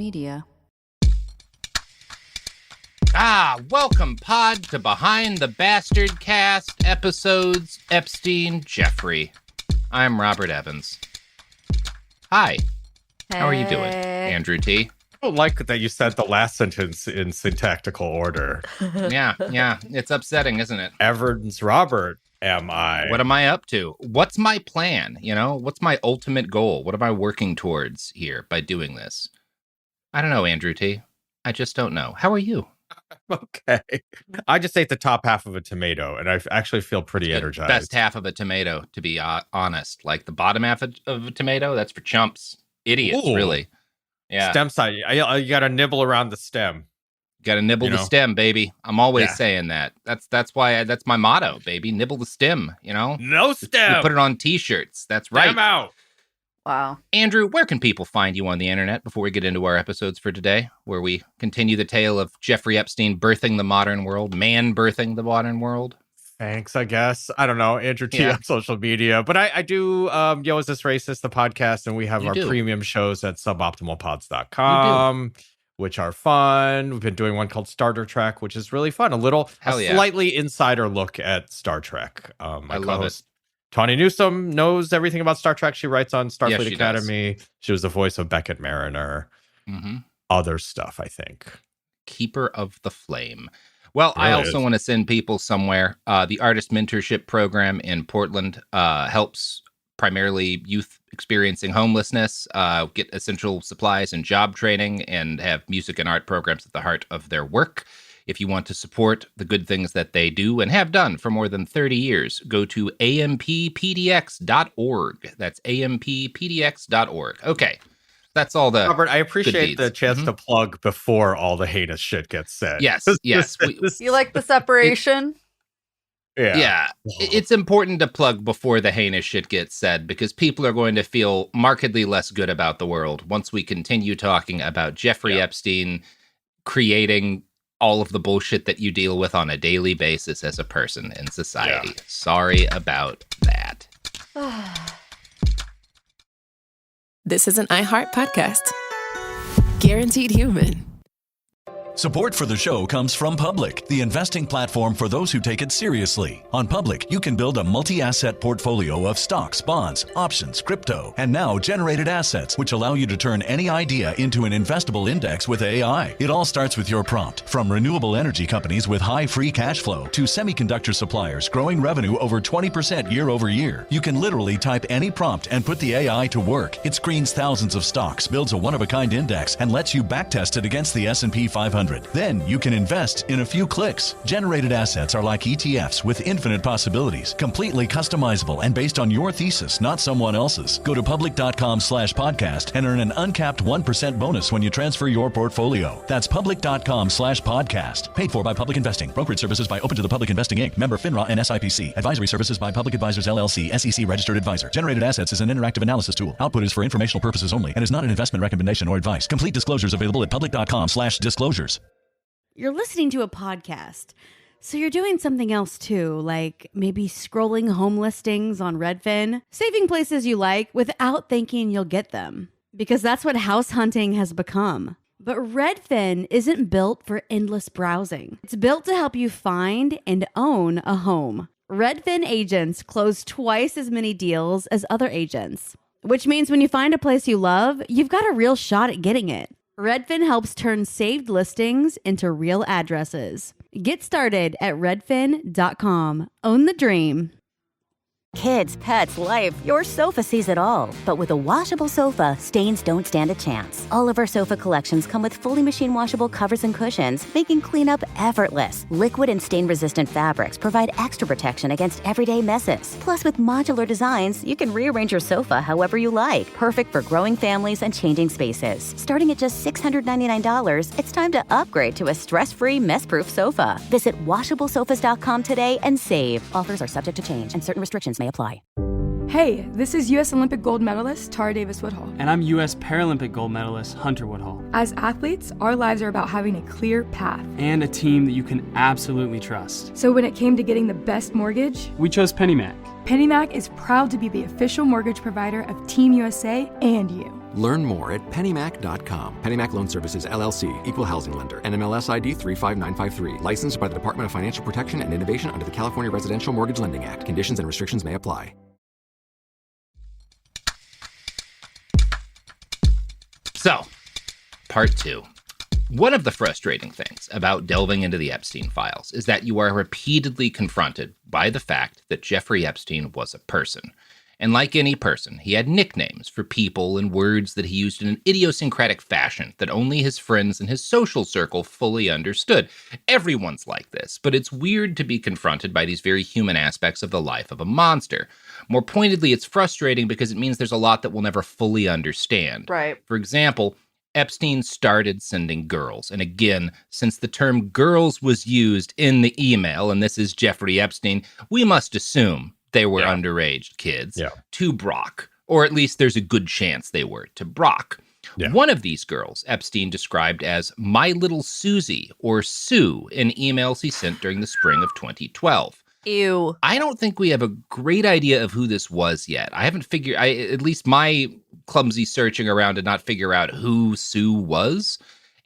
media. Welcome, Pod, to Behind the Bastard Cast episodes Epstein Jeffrey. I'm Robert Evans. Hi. How are you doing, Andrew T? I don't like that you said the last sentence in syntactical order. Yeah, it's upsetting, isn't it? Evans Robert, am I? What am I up to? What's my plan? What's my ultimate goal? What am I working towards here by doing this? I don't know, Andrew T. I just don't know. How are you? Okay. I just ate the top half of a tomato, and I actually feel pretty energized. Best half of a tomato, to be honest. Like the bottom half of a tomato, that's for chumps. Idiots, really. Yeah. Stem side. You got to nibble around the stem. Got to nibble the stem, baby. I'm always saying that. That's why that's my motto, baby. Nibble the stem, No stem. We put it on T-shirts. That's right. Stem out. Wow. Andrew, where can people find you on the internet before we get into our episodes for today, where we continue the tale of Jeffrey Epstein birthing the modern world, man birthing the modern world? Thanks, I guess. I don't know. Andrew T on social media. But I do, Is This Racist, the podcast, and we have premium shows at suboptimalpods.com, which are fun. We've been doing one called Starter Trek, which is really fun. Slightly insider look at Star Trek. I love it. Tawny Newsome knows everything about Star Trek. She writes on Starfleet Academy. Does. She was the voice of Beckett Mariner. Mm-hmm. Other stuff, I think. Keeper of the Flame. Well, I also want to send people somewhere. The Artist Mentorship Program in Portland helps primarily youth experiencing homelessness get essential supplies and job training and have music and art programs at the heart of their work. If you want to support the good things that they do and have done for more than 30 years, go to ampPDX.org. That's ampPDX.org. Okay. That's all the Robert, I appreciate the chance to plug before all the heinous shit gets said. Yes. You like the separation? Yeah. It's important to plug before the heinous shit gets said because people are going to feel markedly less good about the world once we continue talking about Jeffrey Epstein creating all of the bullshit that you deal with on a daily basis as a person in society. Yeah. Sorry about that. This is an iHeart podcast. Guaranteed human. Support for the show comes from Public, the investing platform for those who take it seriously. On Public, you can build a multi-asset portfolio of stocks, bonds, options, crypto, and now generated assets, which allow you to turn any idea into an investable index with AI. It all starts with your prompt. From renewable energy companies with high free cash flow to semiconductor suppliers growing revenue over 20% year over year. You can literally type any prompt and put the AI to work. It screens thousands of stocks, builds a one-of-a-kind index, and lets you backtest it against the S&P 500. Then you can invest in a few clicks. Generated assets are like ETFs with infinite possibilities, completely customizable and based on your thesis, not someone else's. Go to public.com/podcast and earn an uncapped 1% bonus when you transfer your portfolio. That's public.com/podcast. Paid for by Public Investing. Brokerage services by Open to the Public Investing Inc. Member FINRA and SIPC. Advisory services by Public Advisors LLC, SEC registered advisor. Generated assets is an interactive analysis tool. Output is for informational purposes only and is not an investment recommendation or advice. Complete disclosures available at public.com/disclosures. You're listening to a podcast, so you're doing something else too, like maybe scrolling home listings on Redfin, saving places you like without thinking you'll get them, because that's what house hunting has become. But Redfin isn't built for endless browsing. It's built to help you find and own a home. Redfin agents close twice as many deals as other agents, which means when you find a place you love, you've got a real shot at getting it. Redfin helps turn saved listings into real addresses. Get started at redfin.com. Own the dream. Kids, pets, life, your sofa sees it all. But with a washable sofa, stains don't stand a chance. All of our sofa collections come with fully machine washable covers and cushions, making cleanup effortless. Liquid and stain-resistant fabrics provide extra protection against everyday messes. Plus, with modular designs, you can rearrange your sofa however you like. Perfect for growing families and changing spaces. Starting at just $699, it's time to upgrade to a stress-free, mess-proof sofa. Visit washablesofas.com today and save. Offers are subject to change, and certain restrictions may apply. Hey, this is U.S. Olympic gold medalist Tara Davis-Woodhull. And I'm U.S. Paralympic gold medalist Hunter Woodhull. As athletes, our lives are about having a clear path. And a team that you can absolutely trust. So when it came to getting the best mortgage, we chose PennyMac. PennyMac is proud to be the official mortgage provider of Team USA and you. Learn more at PennyMac.com. PennyMac Loan Services, LLC, Equal Housing Lender, NMLS ID 35953. Licensed by the Department of Financial Protection and Innovation under the California Residential Mortgage Lending Act. Conditions and restrictions may apply. So, part 2. One of the frustrating things about delving into the Epstein files is that you are repeatedly confronted by the fact that Jeffrey Epstein was a person. And like any person, he had nicknames for people and words that he used in an idiosyncratic fashion that only his friends and his social circle fully understood. Everyone's like this, but it's weird to be confronted by these very human aspects of the life of a monster. More pointedly, it's frustrating because it means there's a lot that we'll never fully understand. Right. For example, Epstein started sending girls. And again, since the term girls was used in the email, and this is Jeffrey Epstein, we must assume they were underage kids to Brock, or at least there's a good chance they were to Brock. Yeah. One of these girls, Epstein described as My Little Susie, or Sue, in emails he sent during the spring of 2012. Ew. I don't think we have a great idea of who this was yet. I haven't figured, at least my clumsy searching around did not figure out who Sue was.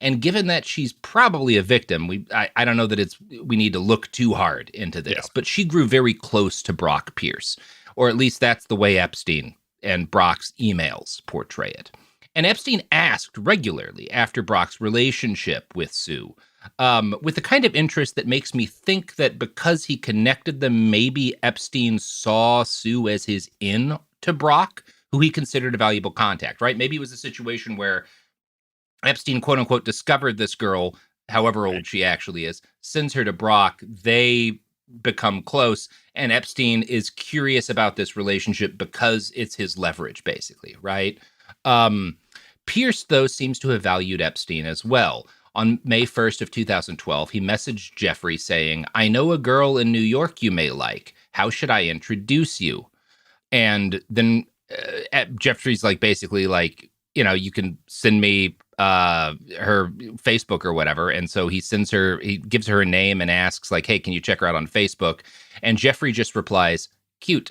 And given that she's probably a victim, I don't know that we need to look too hard into this, but she grew very close to Brock Pierce, or at least that's the way Epstein and Brock's emails portray it. And Epstein asked regularly after Brock's relationship with Sue, with the kind of interest that makes me think that because he connected them, maybe Epstein saw Sue as his in to Brock, who he considered a valuable contact, right? Maybe it was a situation where Epstein, quote unquote, discovered this girl, however old she actually is, sends her to Brock. They become close, and Epstein is curious about this relationship because it's his leverage, basically, right? Pierce, though, seems to have valued Epstein as well. On May 1st of 2012, he messaged Jeffrey saying, I know a girl in New York you may like. How should I introduce you? And then Jeffrey's basically you can send me her Facebook or whatever. And so he gives her a name and asks hey, can you check her out on Facebook? And Jeffrey just replies, cute.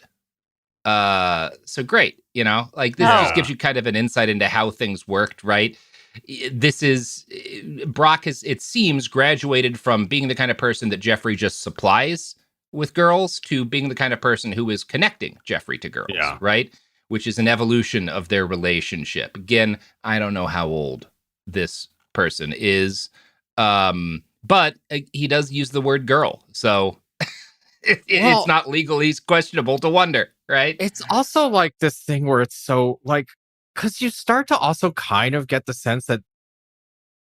So great. This just gives you kind of an insight into how things worked, right? This is Brock it seems graduated from being the kind of person that Jeffrey just supplies with girls to being the kind of person who is connecting Jeffrey to girls, right? Which is an evolution of their relationship. Again, I don't know how old this person is, but he does use the word girl. So it's not legally questionable to wonder, right? It's also this thing where it's so because you start to also kind of get the sense that,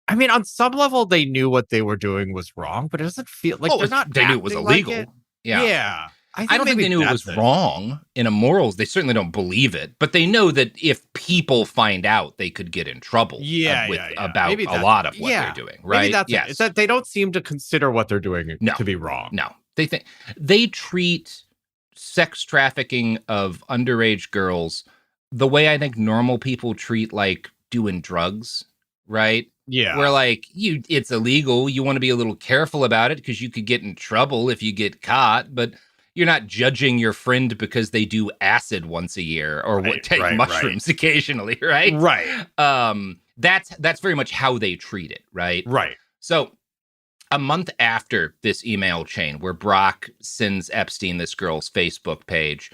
I mean, on some level, they knew what they were doing was wrong, but it doesn't feel like they knew it was illegal. Yeah. I don't think they knew it was wrong in a morals. They certainly don't believe it, but they know that if people find out, they could get in trouble about a lot of what they're doing, right? Maybe that's it. It's that they don't seem to consider what they're doing to be wrong. No, they treat sex trafficking of underage girls the way I think normal people treat doing drugs, right? Yeah. Where it's illegal. You want to be a little careful about it because you could get in trouble if you get caught, but you're not judging your friend because they do acid once a year or take mushrooms occasionally, right? Right. That's very much how they treat it, right? Right. So a month after this email chain where Brock sends Epstein this girl's Facebook page,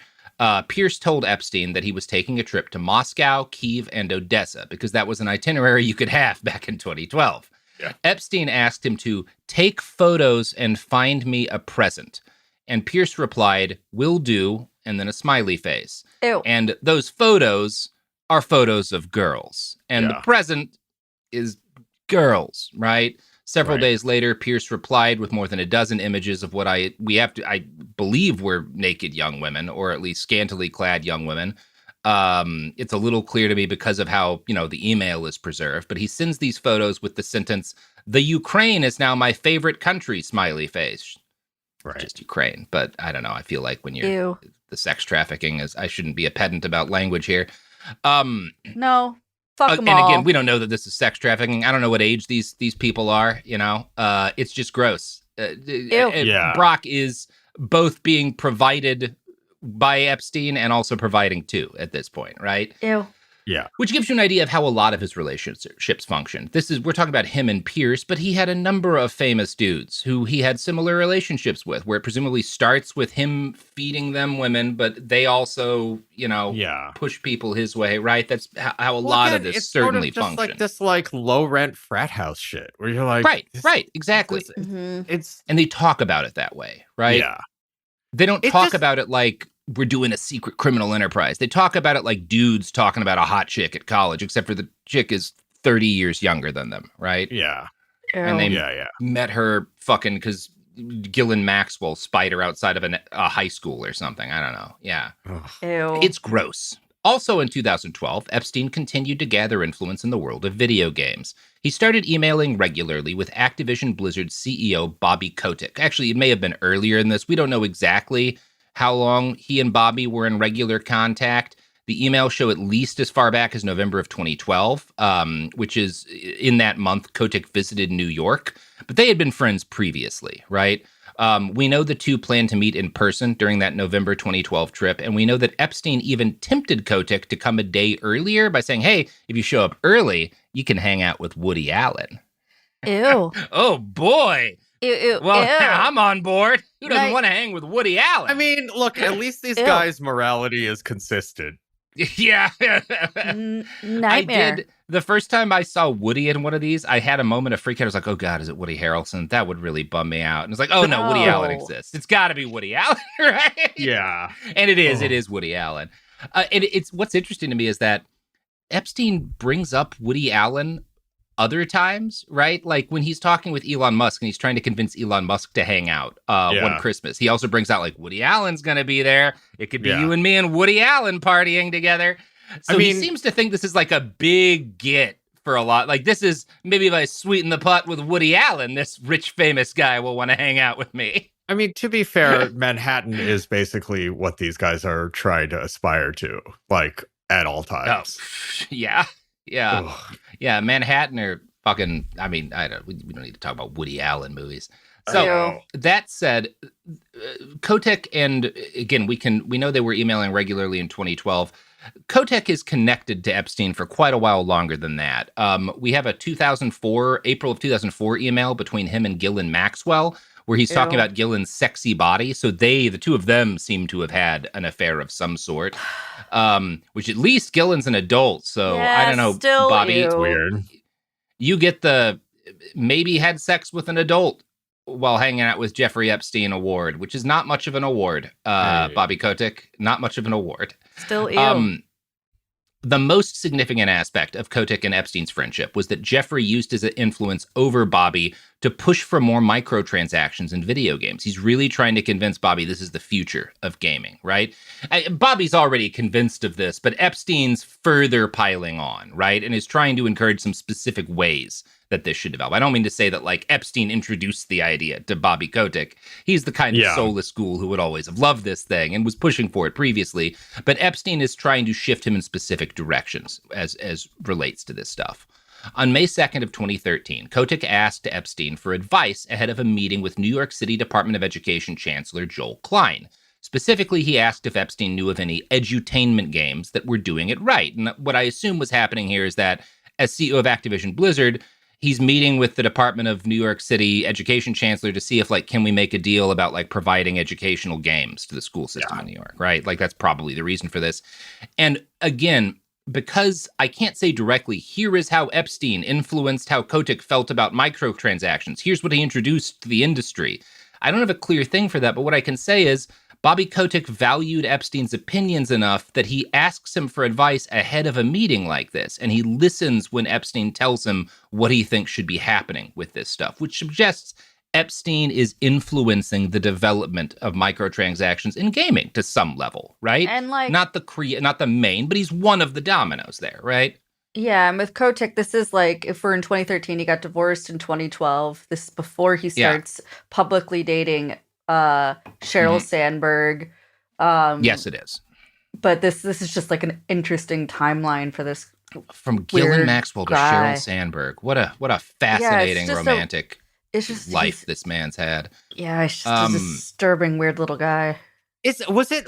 Pierce told Epstein that he was taking a trip to Moscow, Kyiv, and Odessa because that was an itinerary you could have back in 2012. Yeah. Epstein asked him to take photos and find me a present. And Pierce replied, will do, and then a smiley face. Ew. And those photos are photos of girls. And the present is girls, right? Several days later, Pierce replied with more than a dozen images of what I believe were naked young women, or at least scantily clad young women. It's a little clear to me because of how, the email is preserved. But he sends these photos with the sentence, the Ukraine is now my favorite country, smiley face. Right. Just Ukraine. But I don't know. I feel like when you're the sex trafficking I shouldn't be a pedant about language here. No. Fuck them and all. again, we don't know that this is sex trafficking. I don't know what age these people are, it's just gross. Brock is both being provided by Epstein and also providing to at this point, right? Ew. Yeah. Which gives you an idea of how a lot of his relationships function. We're talking about him and Pierce, but he had a number of famous dudes who he had similar relationships with, where it presumably starts with him feeding them women, but they also, push people his way, right? That's how a lot of this certainly functions. It's like this like low rent frat house shit where you're like, right, exactly. And they talk about it that way, right? Yeah. They don't talk about it like we're doing a secret criminal enterprise. They talk about it like dudes talking about a hot chick at college, except for the chick is 30 years younger than them, right? Yeah. And they met her fucking because Ghislaine Maxwell spied her outside of a high school or something. I don't know. Yeah. Ew. It's gross. Also in 2012, Epstein continued to gather influence in the world of video games. He started emailing regularly with Activision Blizzard CEO Bobby Kotick. Actually, it may have been earlier in this. We don't know exactly how long he and Bobby were in regular contact. The emails show at least as far back as November of 2012, which is in that month Kotick visited New York. But they had been friends previously, right? We know the two planned to meet in person during that November 2012 trip, and we know that Epstein even tempted Kotick to come a day earlier by saying, hey, if you show up early, you can hang out with Woody Allen. Ew. Oh, boy. Ew. Well, I'm on board. Who doesn't want to hang with Woody Allen? I mean, look, at least these guys' morality is consistent. Yeah. Nightmare. I did. The first time I saw Woody in one of these, I had a moment of freak out. I was like, oh, God, is it Woody Harrelson? That would really bum me out. And it's like, oh, no, Woody Allen exists. It's got to be Woody Allen, right? Yeah. And it is Woody Allen. And it's what's interesting to me is that Epstein brings up Woody Allen other times, right? Like when he's talking with Elon Musk and he's trying to convince Elon Musk to hang out one Christmas. He also brings out like Woody Allen's going to be there. It could be you and me and Woody Allen partying together. So he seems to think this is like a big get for a lot. Like this is maybe if I sweeten the pot with Woody Allen, this rich famous guy will want to hang out with me. I mean, to be fair, Manhattan is basically what these guys are trying to aspire to, like at all times. Oh, yeah. Yeah, Manhattan or fucking, I mean, we don't need to talk about Woody Allen movies. So that said, Kotick and again, we know they were emailing regularly in 2012. Kotick is connected to Epstein for quite a while longer than that. We have a April of 2004 email between him and Ghislaine Maxwell, where he's talking about Ghislaine's sexy body. So the two of them seem to have had an affair of some sort, which at least Ghislaine's an adult. So I don't know, Bobby. It's weird. You get the maybe had sex with an adult while hanging out with Jeffrey Epstein award, which is not much of an award, Bobby Kotick. Not much of an award. Still ew. The most significant aspect of Kotick and Epstein's friendship was that Jeffrey used his influence over Bobby to push for more microtransactions in video games. He's really trying to convince Bobby this is the future of gaming, right? Bobby's already convinced of this, but Epstein's further piling on, right? And is trying to encourage some specific ways that this should develop. I don't mean to say that like Epstein introduced the idea to Bobby Kotick. He's the kind of soulless ghoul who would always have loved this thing and was pushing for it previously. But Epstein is trying to shift him in specific directions as relates to this stuff. On May 2nd of 2013, Kotick asked Epstein for advice ahead of a meeting with New York City Department of Education Chancellor Joel Klein. Specifically, he asked if Epstein knew of any edutainment games that were doing it right. And what I assume was happening here is that as CEO of Activision Blizzard, he's meeting with the Department of New York City Education Chancellor to see if, like, can we make a deal about, like, providing educational games to the school system in New York, right? Like, that's probably the reason for this. And again, because I can't say directly, here is how Epstein influenced how Kotick felt about microtransactions. Here's what he introduced to the industry. I don't have a clear thing for that, but what I can say is Bobby Kotick valued Epstein's opinions enough that he asks him for advice ahead of a meeting like this, and he listens when Epstein tells him what he thinks should be happening with this stuff, which suggests Epstein is influencing the development of microtransactions in gaming to some level, right? And like not the main, but he's one of the dominoes there, right? Yeah, and with Kotick, this is like, if we're in 2013, he got divorced in 2012. This is before he starts publicly dating Sheryl Sandberg. Yes, it is. But this is just like an interesting timeline for this. From Ghislaine Maxwell to Sheryl Sandberg. What a fascinating romantic life this man's had. Yeah, it's just a disturbing, weird little guy. Was it?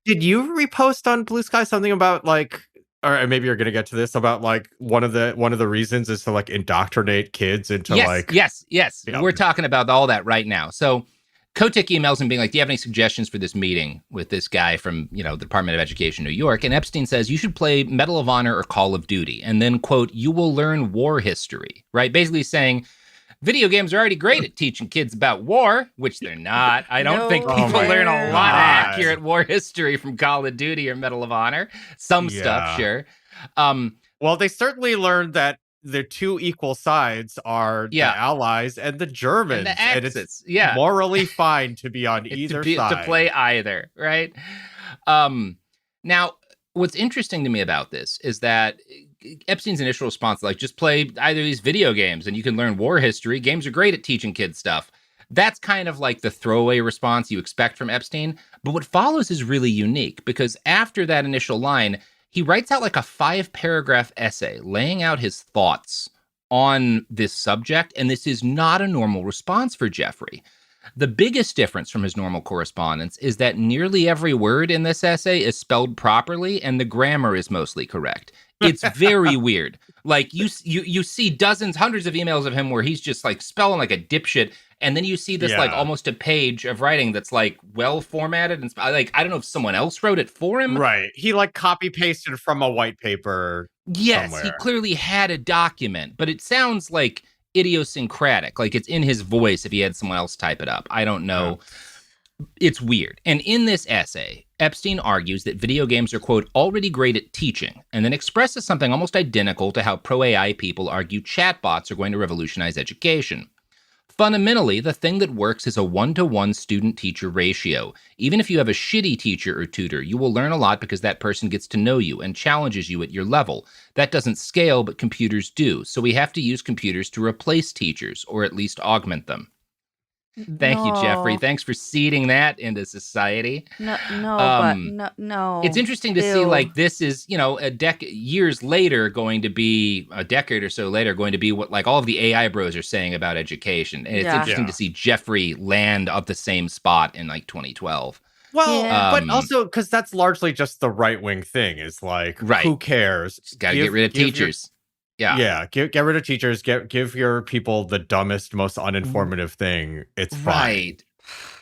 Did you repost on Blue Sky something about like or maybe you're gonna get to this about like one of the reasons is to like indoctrinate kids into yes. We're talking about all that right now. So Kotick emails him being like, do you have any suggestions for this meeting with this guy from, the Department of Education, New York? And Epstein says, you should play Medal of Honor or Call of Duty. And then, quote, you will learn war history, right? Basically saying video games are already great at teaching kids about war, which they're not. I don't think people learn a lot of accurate war history from Call of Duty or Medal of Honor. Some stuff, sure. Well, they certainly learned that the two equal sides are the Allies and the Germans. And it's morally fine to be on either side. To play either, right? Now, what's interesting to me about this is that Epstein's initial response, like, just play either of these video games and you can learn war history. Games are great at teaching kids stuff. That's kind of like the throwaway response you expect from Epstein. But what follows is really unique because after that initial line, he writes out like a 5-paragraph essay laying out his thoughts on this subject, and this is not a normal response for Jeffrey. The biggest difference from his normal correspondence is that nearly every word in this essay is spelled properly, and the grammar is mostly correct. It's very weird. Like you see dozens, hundreds of emails of him where he's just like spelling like a dipshit. And then you see this like almost a page of writing that's like well formatted and like I don't know if someone else wrote it for him. Right. He like copy pasted from a white paper. Yes, somewhere. He clearly had a document, but it sounds like idiosyncratic, like it's in his voice if he had someone else type it up. I don't know. It's weird. And in this essay, Epstein argues that video games are, quote, already great at teaching, and then expresses something almost identical to how pro-AI people argue chatbots are going to revolutionize education. Fundamentally, the thing that works is a 1-to-1 student-teacher ratio. Even if you have a shitty teacher or tutor, you will learn a lot because that person gets to know you and challenges you at your level. That doesn't scale, but computers do. So we have to use computers to replace teachers, or at least augment them. Thank you, Jeffrey. Thanks for seeding that into society. No. It's interesting to see, like, this is, years later going to be, a decade or so later, going to be what, like, all of the AI bros are saying about education. And it's interesting to see Jeffrey land at the same spot in, like, 2012. Well, but also, because that's largely just the right-wing thing, is like, who cares? Just got to get rid of teachers. Get rid of teachers. Give your people the dumbest, most uninformative thing. It's fine. Right.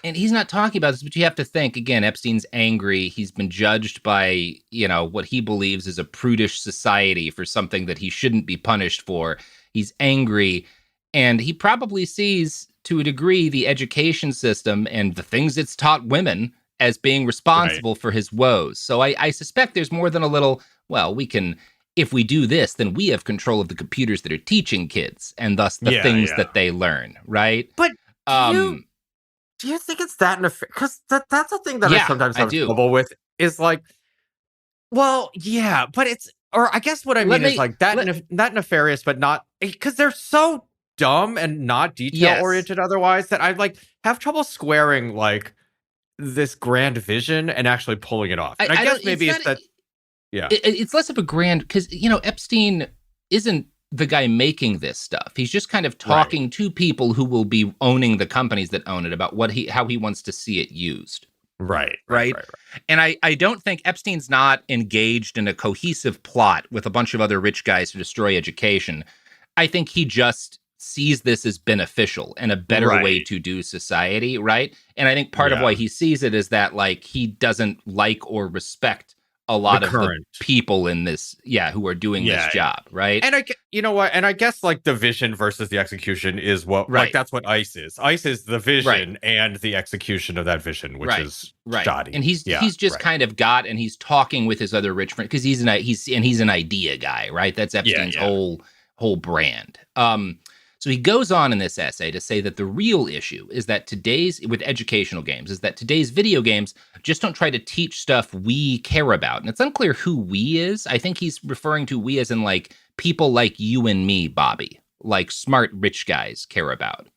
And he's not talking about this, but you have to think, again, Epstein's angry. He's been judged by, what he believes is a prudish society for something that he shouldn't be punished for. He's angry, and he probably sees, to a degree, the education system and the things it's taught women as being responsible for his woes. So I suspect there's more than a little, if we do this, then we have control of the computers that are teaching kids and thus the things that they learn, right? But do you think it's that nefarious? Because that's a thing that I sometimes have trouble with is like, but it's, or I guess what I mean is like that nefarious, but not, because they're so dumb and not detail-oriented otherwise that I like have trouble squaring like this grand vision and actually pulling it off. And I guess maybe it's that. Yeah, it's less of a grand, because, Epstein isn't the guy making this stuff. He's just kind of talking to people who will be owning the companies that own it about how he wants to see it used. Right. And I don't think Epstein's not engaged in a cohesive plot with a bunch of other rich guys to destroy education. I think he just sees this as beneficial and a better way to do society, right? And I think part of why he sees it is that, like, he doesn't like or respect a lot of the people in this, who are doing this job, right? And I guess like the vision versus the execution is what, like, that's what ICE is. ICE is the vision and the execution of that vision, which is shoddy. And he's just kind of got, and he's talking with his other rich friends because he's an idea guy, right? That's Epstein's whole brand. So he goes on in this essay to say that the real issue is that today's video games just don't try to teach stuff we care about. And it's unclear who we is. I think he's referring to we as in like people like you and me, Bobby, like smart rich guys care about.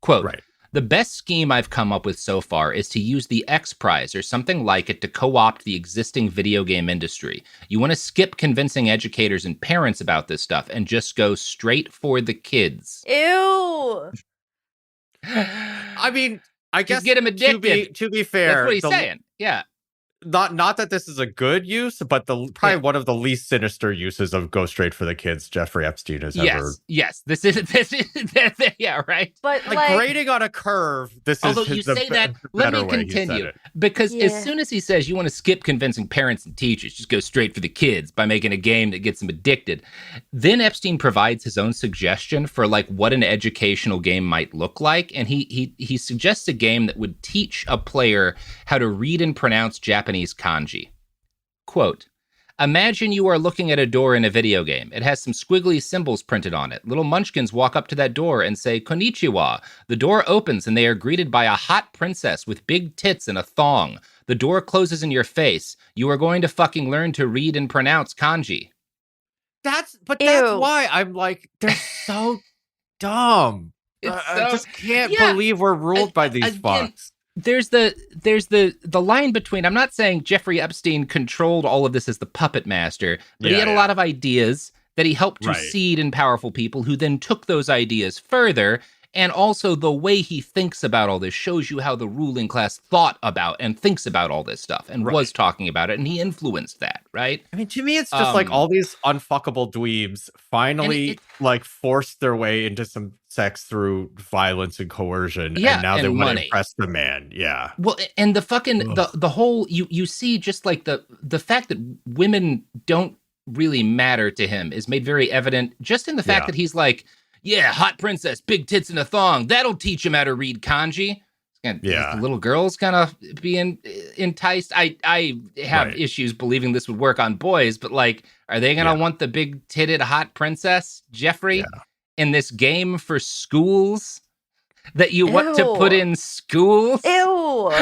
Quote, the best scheme I've come up with so far is to use the X Prize or something like it to co-opt the existing video game industry. You want to skip convincing educators and parents about this stuff and just go straight for the kids. Ew. I mean, I guess get him addicted. To be fair, that's what he's saying. Yeah. not that this is a good use, but probably one of the least sinister uses of go straight for the kids Jeffrey Epstein has ever. Yes. This is yeah, right. But like grading on a curve, this although is you say that, let me continue. Because as soon as he says you want to skip convincing parents and teachers, just go straight for the kids by making a game that gets them addicted, then Epstein provides his own suggestion for like what an educational game might look like, and he suggests a game that would teach a player how to read and pronounce Japanese kanji. Quote, imagine you are looking at a door in a video game. It has some squiggly symbols printed on it. Little munchkins walk up to that door and say, konnichiwa. The door opens and they are greeted by a hot princess with big tits and a thong. The door closes in your face. You are going to fucking learn to read and pronounce kanji. That's why I'm like, they're so dumb. I just can't believe we're ruled by these fucks. There's the line between, I'm not saying Jeffrey Epstein controlled all of this as the puppet master, but he had a lot of ideas that he helped to seed in powerful people who then took those ideas further. And also the way he thinks about all this shows you how the ruling class thought about and thinks about all this stuff and was talking about it. And he influenced that, right? I mean, to me, it's just like all these unfuckable dweebs finally like forced their way into some sex through violence and coercion. Yeah, and now they want to money. impress the man. Yeah. Well, and the fucking, the whole, you see just like the fact that women don't really matter to him is made very evident just in the fact that he's like, yeah, hot princess, big tits and a thong. That'll teach him how to read kanji. The little girls kind of being enticed. I have issues believing this would work on boys, but like, are they going to want the big titted hot princess, Jeffrey, in this game for schools that you want to put in schools? Ew.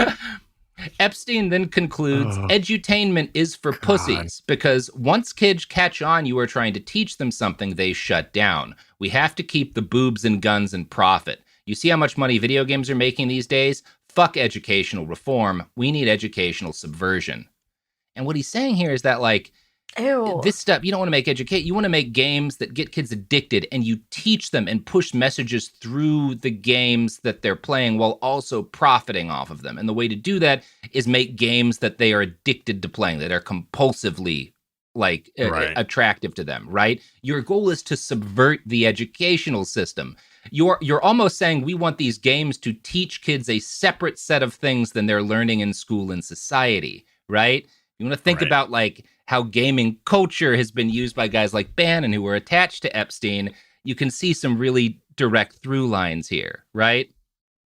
Epstein then concludes, edutainment is for pussies, because once kids catch on you are trying to teach them something, they shut down. We have to keep the boobs and guns and profit. You see how much money video games are making these days? Fuck educational reform. We need educational subversion. And what he's saying here is that, like, this stuff, you don't want to make you want to make games that get kids addicted, and you teach them and push messages through the games that they're playing while also profiting off of them. And the way to do that is make games that they are addicted to playing, that are compulsively attractive to them, right? Your goal is to subvert the educational system. You're almost saying we want these games to teach kids a separate set of things than they're learning in school and society, right? You want to think about like how gaming culture has been used by guys like Bannon who were attached to Epstein. You can see some really direct through lines here, right?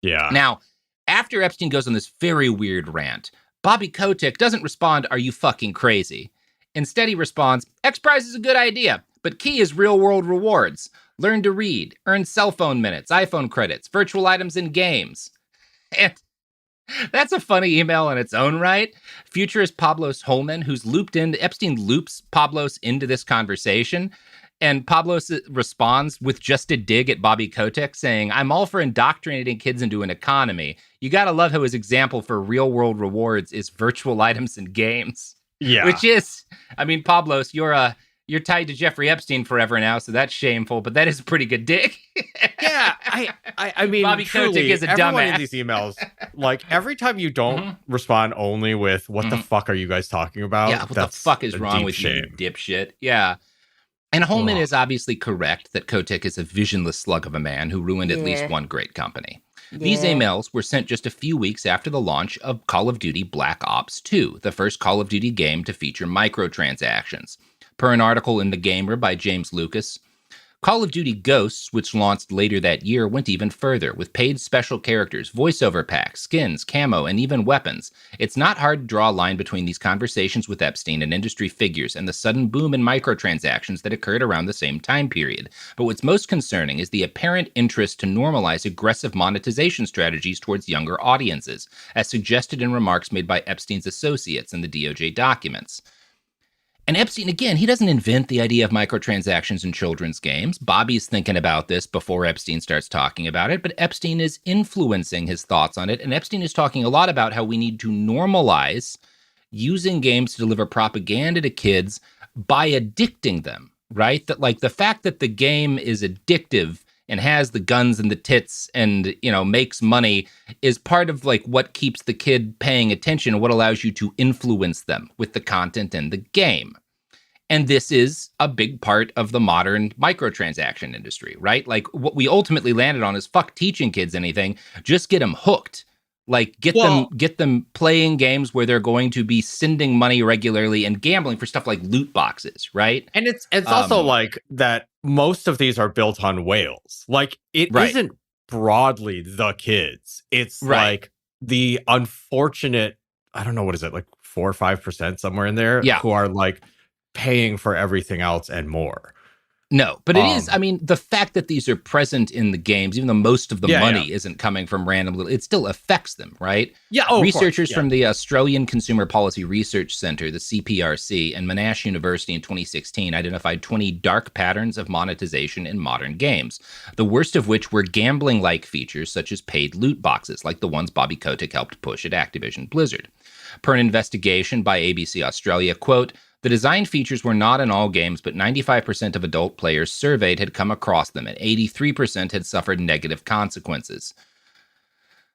Yeah. Now, after Epstein goes on this very weird rant, Bobby Kotick doesn't respond, are you fucking crazy? Instead, he responds, X Prize is a good idea, but key is real world rewards. Learn to read, earn cell phone minutes, iPhone credits, virtual items in games. And that's a funny email in its own right. Futurist Pablos Holman, Epstein loops Pablos into this conversation. And Pablos responds with just a dig at Bobby Kotick, saying, I'm all for indoctrinating kids into an economy. You gotta love how his example for real world rewards is virtual items and games. Yeah. Which is, I mean, Pablos, you're tied to Jeffrey Epstein forever now, so that's shameful, but that is a pretty good dig. Yeah, I mean, Bobby truly, Kotick is a everyone dumbass. in these emails, like, every time you don't respond only with, what the fuck are you guys talking about? Yeah, what the fuck is wrong with you, dipshit? Yeah. And Holman is obviously correct that Kotick is a visionless slug of a man who ruined at least one great company. These emails were sent just a few weeks after the launch of Call of Duty Black Ops 2, the first Call of Duty game to feature microtransactions. Per an article in The Gamer by James Lucas, Call of Duty Ghosts, which launched later that year, went even further, with paid special characters, voiceover packs, skins, camo, and even weapons. It's not hard to draw a line between these conversations with Epstein and industry figures and the sudden boom in microtransactions that occurred around the same time period. But what's most concerning is the apparent interest to normalize aggressive monetization strategies towards younger audiences, as suggested in remarks made by Epstein's associates in the DOJ documents. And Epstein, again, he doesn't invent the idea of microtransactions in children's games. Bobby's thinking about this before Epstein starts talking about it, but Epstein is influencing his thoughts on it. And Epstein is talking a lot about how we need to normalize using games to deliver propaganda to kids by addicting them, right? That like the fact that the game is addictive and has the guns and the tits and, makes money is part of like what keeps the kid paying attention and what allows you to influence them with the content in the game. And this is a big part of the modern microtransaction industry, right? Like what we ultimately landed on is fuck teaching kids anything, just get them hooked. Like get them playing games where they're going to be sending money regularly and gambling for stuff like loot boxes, right? And it's also like that most of these are built on whales. Like it isn't broadly the kids. It's like the unfortunate, I don't know, what is it, like 4 or 5% somewhere in there who are like paying for everything else and more. No, but it is, I mean, the fact that these are present in the games, even though most of the money isn't coming from random, it still affects them, right? Yeah. Researchers from the Australian Consumer Policy Research Centre, the CPRC, and Monash University in 2016 identified 20 dark patterns of monetization in modern games, the worst of which were gambling-like features such as paid loot boxes, like the ones Bobby Kotick helped push at Activision Blizzard. Per an investigation by ABC Australia, quote, the design features were not in all games, but 95% of adult players surveyed had come across them, and 83% had suffered negative consequences.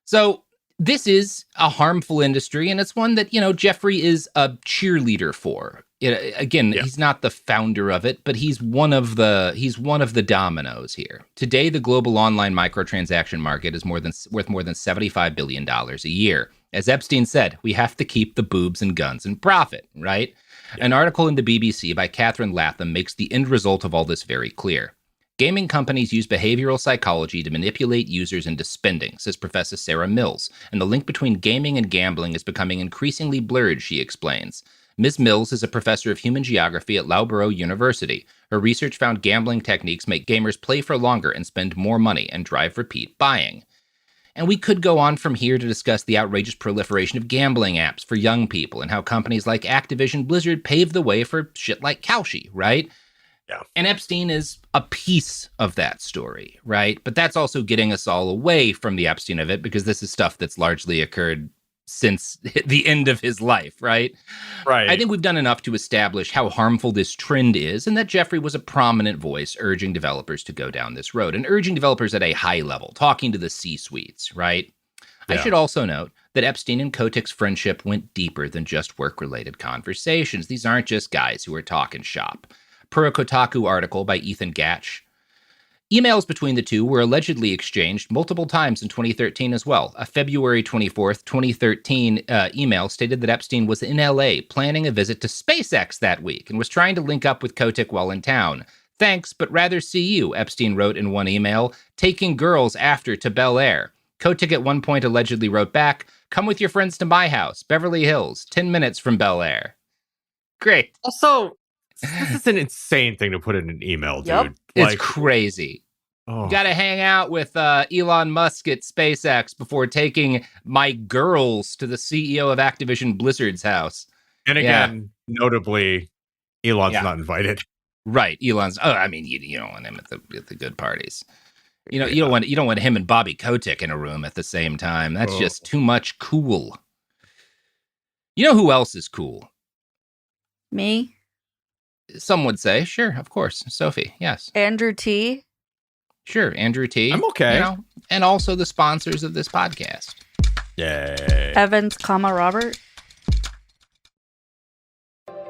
So this is a harmful industry, and it's one that, Jeffrey is a cheerleader for. He's not the founder of it, but he's one of the dominoes here. Today, the global online microtransaction market is worth more than $75 billion a year. As Epstein said, we have to keep the boobs and guns and profit, right? An article in the BBC by Catherine Latham makes the end result of all this very clear. Gaming companies use behavioral psychology to manipulate users into spending, says Professor Sarah Mills, and the link between gaming and gambling is becoming increasingly blurred, she explains. Ms. Mills is a professor of human geography at Loughborough University. Her research found gambling techniques make gamers play for longer and spend more money and drive repeat buying. And we could go on from here to discuss the outrageous proliferation of gambling apps for young people and how companies like Activision Blizzard paved the way for shit like Kalshi, right? Yeah. And Epstein is a piece of that story, right? But that's also getting us all away from the Epstein of it because this is stuff that's largely occurred since the end of his life, right? Right. I think we've done enough to establish how harmful this trend is and that Jeffrey was a prominent voice urging developers to go down this road and urging developers at a high level, talking to the C-suites, right? Yeah. I should also note that Epstein and Kotick's friendship went deeper than just work-related conversations. These aren't just guys who are talking shop. Per a Kotaku article by Ethan Gatch, emails between the two were allegedly exchanged multiple times in 2013 as well. A February 24th, 2013 email stated that Epstein was in LA planning a visit to SpaceX that week and was trying to link up with Kotick while in town. Thanks, but rather see you, Epstein wrote in one email, taking girls after to Bel Air. Kotick at one point allegedly wrote back, come with your friends to my house, Beverly Hills, 10 minutes from Bel Air. Great. Also, this is an insane thing to put in an email, dude. Yep. It's crazy. Oh. Got to hang out with Elon Musk at SpaceX before taking my girls to the CEO of Activision Blizzard's house. And again, notably, Elon's not invited. Right, Elon's. Oh, I mean, you don't want him at the good parties. You don't want him and Bobby Kotick in a room at the same time. That's just too much cool. You know who else is cool? Me? Some would say, sure, of course, Sophie. Yes, Andrew T. Sure, Andrew T. I'm okay. And also the sponsors of this podcast. Yay. Evans, Robert.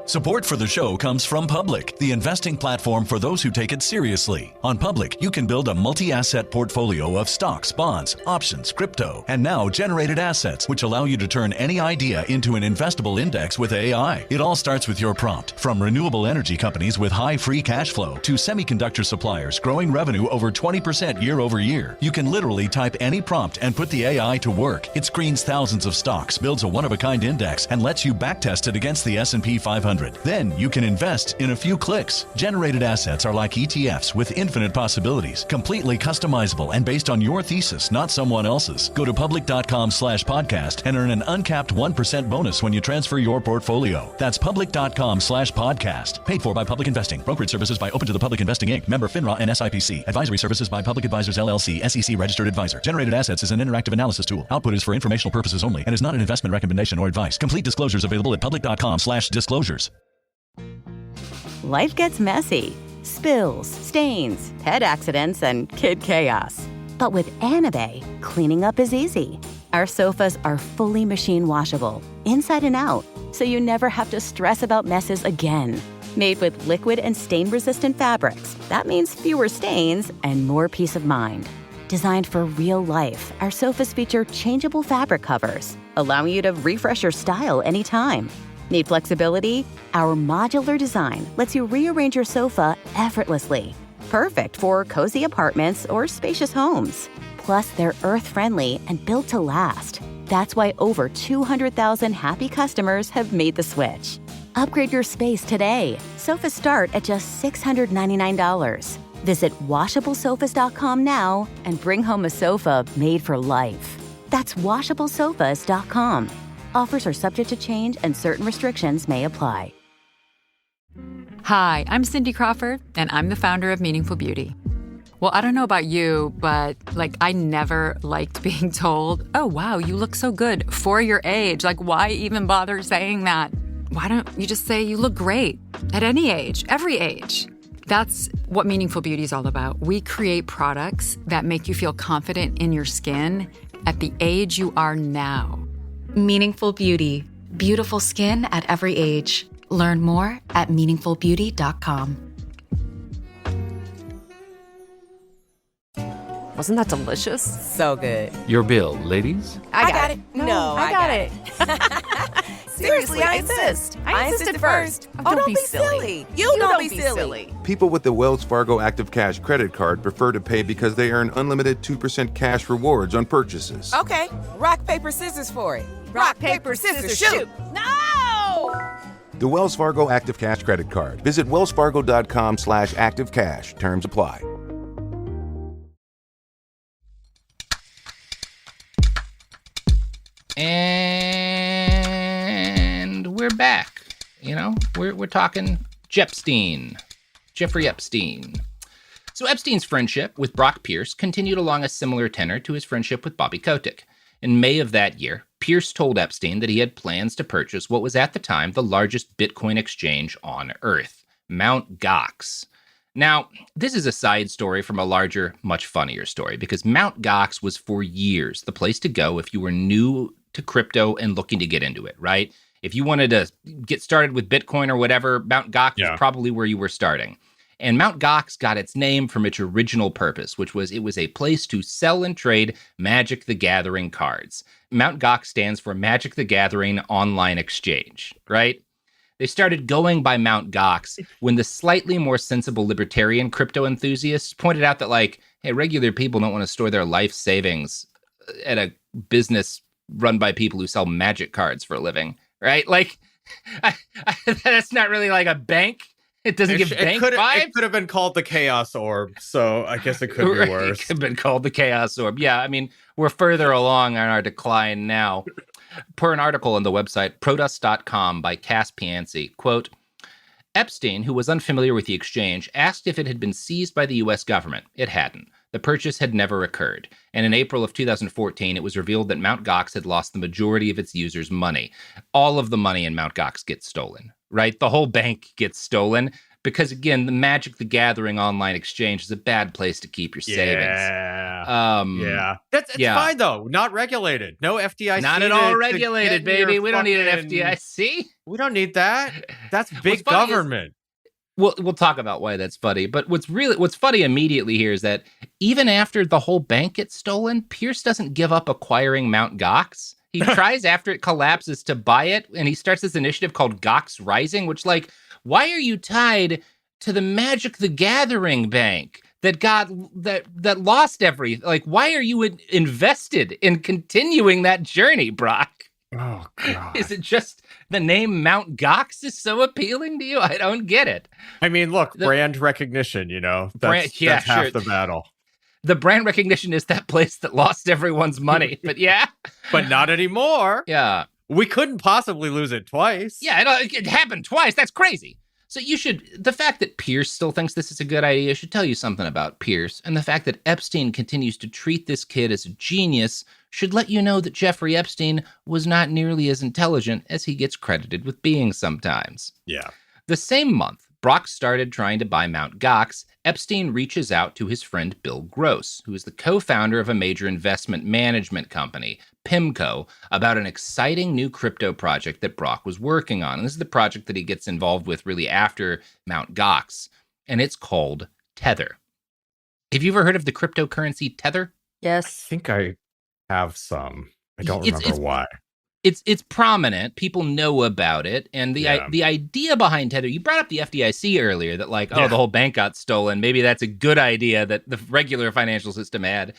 Support for the show comes from Public, the investing platform for those who take it seriously. On Public, you can build a multi-asset portfolio of stocks, bonds, options, crypto, and now generated assets, which allow you to turn any idea into an investable index with AI. It all starts with your prompt. From renewable energy companies with high free cash flow to semiconductor suppliers growing revenue over 20% year over year, you can literally type any prompt and put the AI to work. It screens thousands of stocks, builds a one-of-a-kind index, and lets you backtest it against the S&P 500. Then you can invest in a few clicks. Generated assets are like ETFs with infinite possibilities, completely customizable and based on your thesis, not someone else's. Go to public.com/podcast and earn an uncapped 1% bonus when you transfer your portfolio. That's public.com/podcast. Paid for by Public Investing. Brokerage services by Open to the Public Investing Inc. Member FINRA and SIPC. Advisory services by Public Advisors LLC, SEC registered advisor. Generated assets is an interactive analysis tool. Output is for informational purposes only and is not an investment recommendation or advice. Complete disclosures available at public.com/disclosures. Life gets messy. spills, stains, pet accidents, and kid chaos. But with Anabay, cleaning up is easy. Our sofas are fully machine washable, inside and out, so you never have to stress about messes again. Made with liquid and stain-resistant fabrics, that means fewer stains and more peace of mind. Designed for real life, our sofas feature changeable fabric covers, allowing you to refresh your style anytime. Need flexibility? Our modular design lets you rearrange your sofa effortlessly. Perfect for cozy apartments or spacious homes. Plus, they're earth-friendly and built to last. That's why over 200,000 happy customers have made the switch. Upgrade your space today. Sofas start at just $699. Visit washablesofas.com now and bring home a sofa made for life. That's washablesofas.com. Offers are subject to change and certain restrictions may apply. Hi, I'm Cindy Crawford, and I'm the founder of Meaningful Beauty. Well, I don't know about you, but I never liked being told, oh, wow, you look so good for your age. Why even bother saying that? Why don't you just say you look great at any age, every age? That's what Meaningful Beauty is all about. We create products that make you feel confident in your skin at the age you are now. Meaningful Beauty. Beautiful skin at every age. Learn more at meaningfulbeauty.com. Wasn't that delicious? So good. Your bill, ladies? I got it. No, I got it. Seriously, I insist. I insisted first. Oh, don't be silly. You don't be silly. People with the Wells Fargo Active Cash credit card prefer to pay because they earn unlimited 2% cash rewards on purchases. Okay, rock, paper, scissors for it. Rock, paper, scissors, shoot. No! The Wells Fargo Active Cash credit card. Visit wellsfargo.com/activecash. Terms apply. And we're back. We're talking Jeffrey Epstein. So Epstein's friendship with Brock Pierce continued along a similar tenor to his friendship with Bobby Kotick. In May of that year, Pierce told Epstein that he had plans to purchase what was at the time the largest Bitcoin exchange on Earth, Mt. Gox. Now, this is a side story from a larger, much funnier story, because Mt. Gox was for years the place to go if you were new to crypto and looking to get into it, right? If you wanted to get started with Bitcoin or whatever, Mt. Gox was probably where you were starting. And Mt. Gox got its name from its original purpose, which was it was a place to sell and trade Magic the Gathering cards. Mt. Gox stands for Magic the Gathering Online Exchange, right? They started going by Mt. Gox when the slightly more sensible libertarian crypto enthusiasts pointed out that, hey, regular people don't want to store their life savings at a business run by people who sell magic cards for a living, right? That's not really like a bank. It doesn't give bank vibes. It could have been called the Chaos Orb, so I guess it could be worse. It could have been called the Chaos Orb. Yeah, we're further along on our decline now. Per an article on the website Produst.com by Cass Pianci, quote, Epstein, who was unfamiliar with the exchange, asked if it had been seized by the U.S. government. It hadn't. The purchase had never occurred. And in April of 2014, it was revealed that Mt. Gox had lost the majority of its users' money. All of the money in Mt. Gox gets stolen, right? The whole bank gets stolen. Because, again, the Magic the Gathering online exchange is a bad place to keep your savings. Yeah. It's fine, though. Not regulated. No FDIC. Not at all regulated, baby. We don't need an FDIC. We don't need that. That's big government. We'll talk about why that's funny. But what's funny immediately here is that even after the whole bank gets stolen, Pierce doesn't give up acquiring Mt. Gox. He tries after it collapses to buy it, and he starts this initiative called Gox Rising, which, why are you tied to the Magic the Gathering bank that lost everything? Why are you invested in continuing that journey, Brock? Oh, God. Is it just the name Mt. Gox is so appealing to you? I don't get it. Look, brand recognition, that's half the battle. The brand recognition is that place that lost everyone's money, but yeah. But not anymore. Yeah. We couldn't possibly lose it twice. Yeah, it happened twice. That's crazy. So the fact that Pierce still thinks this is a good idea should tell you something about Pierce. And the fact that Epstein continues to treat this kid as a genius should let you know that Jeffrey Epstein was not nearly as intelligent as he gets credited with being sometimes. Yeah. The same month, Brock started trying to buy Mt. Gox, Epstein reaches out to his friend Bill Gross, who is the co-founder of a major investment management company, PIMCO, about an exciting new crypto project that Brock was working on. And this is the project that he gets involved with really after Mt. Gox, and it's called Tether. Have you ever heard of the cryptocurrency Tether? Yes. I think I have some. I don't remember why. It's prominent. People know about it. And the idea behind Tether, you brought up the FDIC earlier, that like, the whole bank got stolen. Maybe that's a good idea that the regular financial system had.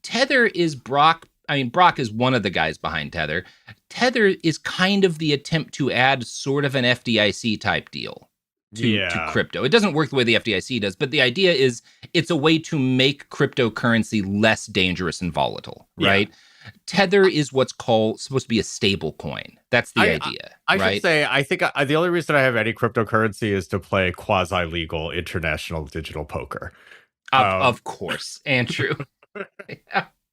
Tether is Brock is one of the guys behind Tether. Tether is kind of the attempt to add sort of an FDIC type deal to crypto. It doesn't work the way the FDIC does, but the idea is it's a way to make cryptocurrency less dangerous and volatile, right? Tether is what's supposed to be a stable coin. That's the idea. I should say, I think the only reason I have any cryptocurrency is to play quasi-legal international digital poker. Of course, Andrew.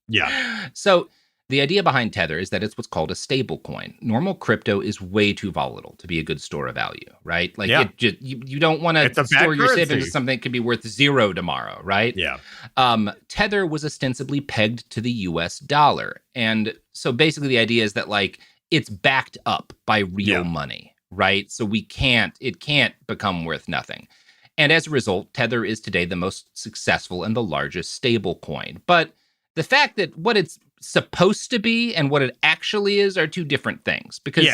Yeah. So the idea behind Tether is that it's what's called a stable coin. Normal crypto is way too volatile to be a good store of value, right? Like you don't want to store your savings in something that could be worth zero tomorrow, right? Yeah. Tether was ostensibly pegged to the US dollar. And so basically the idea is that like it's backed up by real money, right? So it can't become worth nothing. And as a result, Tether is today the most successful and the largest stable coin. But the fact that what it's supposed to be and what it actually is are two different things. Because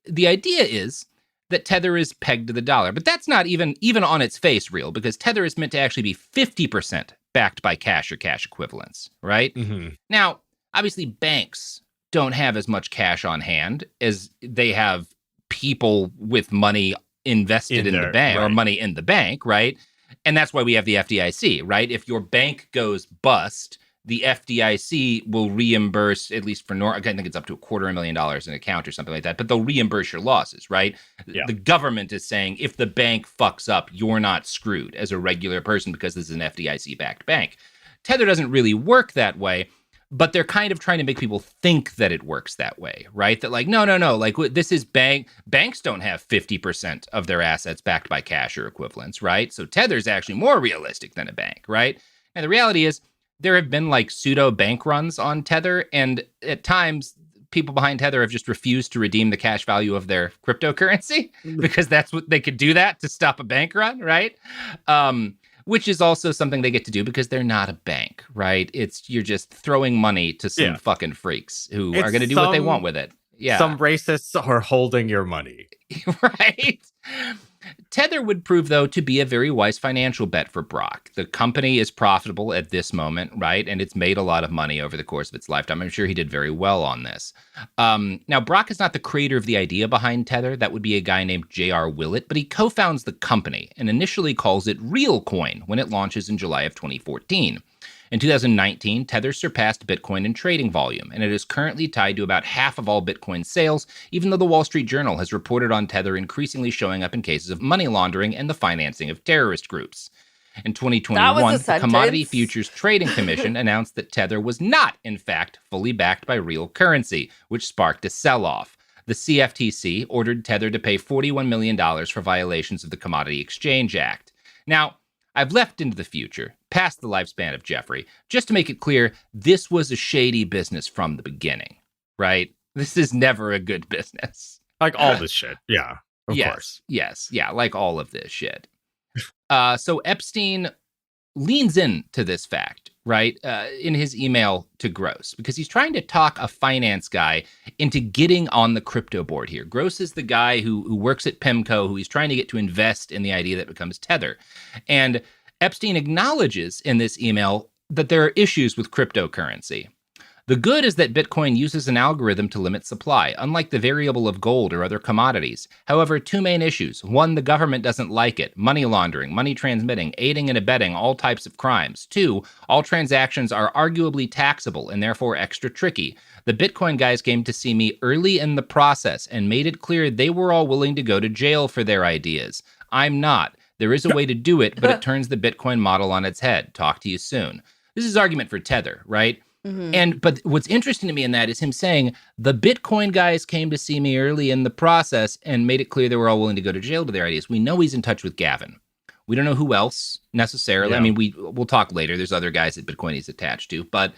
the idea is that Tether is pegged to the dollar. But that's not even on its face real, because Tether is meant to actually be 50% backed by cash or cash equivalents, right? Mm-hmm. Now, obviously, banks don't have as much cash on hand as they have people with money invested in the bank or money in the bank, right? And that's why we have the FDIC, right? If your bank goes bust, the FDIC will reimburse, at least for I think it's up to $250,000 in an account or something like that, but they'll reimburse your losses, right? Yeah. The government is saying if the bank fucks up, you're not screwed as a regular person because this is an FDIC-backed bank. Tether doesn't really work that way, but they're kind of trying to make people think that it works that way, right? That like, no, like this is banks don't have 50% of their assets backed by cash or equivalents, right? So Tether's actually more realistic than a bank, right? And the reality is there have been like pseudo bank runs on Tether, and at times people behind Tether have just refused to redeem the cash value of their cryptocurrency because that's what they could do that to stop a bank run, right? Which is also something they get to do because they're not a bank, right? You're just throwing money to some fucking freaks who are going to do what they want with it. Yeah. Some racists are holding your money. Right. Tether would prove, though, to be a very wise financial bet for Brock. The company is profitable at this moment, right? And it's made a lot of money over the course of its lifetime. I'm sure he did very well on this. Now, Brock is not the creator of the idea behind Tether. That would be a guy named J.R. Willett, but he co-founds the company and initially calls it Realcoin when it launches in July of 2014. In 2019, Tether surpassed Bitcoin in trading volume, and it is currently tied to about half of all Bitcoin sales, even though the Wall Street Journal has reported on Tether increasingly showing up in cases of money laundering and the financing of terrorist groups. In 2021, the Commodity Futures Trading Commission announced that Tether was not, in fact, fully backed by real currency, which sparked a sell-off. The CFTC ordered Tether to pay $41 million for violations of the Commodity Exchange Act. Now, I've left into the future, past the lifespan of Jeffrey, just to make it clear, this was a shady business from the beginning, right? This is never a good business. Like all this shit. Yeah, of course. Yes, like all of this shit. So Epstein leans into this fact, right, in his email to Gross, because he's trying to talk a finance guy into getting on the crypto board here. Gross is the guy who works at PIMCO, who he's trying to get to invest in the idea that becomes Tether. And Epstein acknowledges in this email that there are issues with cryptocurrency. The good is that Bitcoin uses an algorithm to limit supply, unlike the variable of gold or other commodities. However, two main issues. One, the government doesn't like it. Money laundering, money transmitting, aiding and abetting all types of crimes. Two, all transactions are arguably taxable and therefore extra tricky. The Bitcoin guys came to see me early in the process and made it clear they were all willing to go to jail for their ideas. I'm not. There is a way to do it, but it turns the Bitcoin model on its head. Talk to you soon. This is argument for Tether, right? But what's interesting to me in that is him saying the Bitcoin guys came to see me early in the process and made it clear they were all willing to go to jail to their ideas. We know he's in touch with Gavin. We don't know who else necessarily. I mean, we'll talk later. There's other guys that Bitcoin he's attached to, but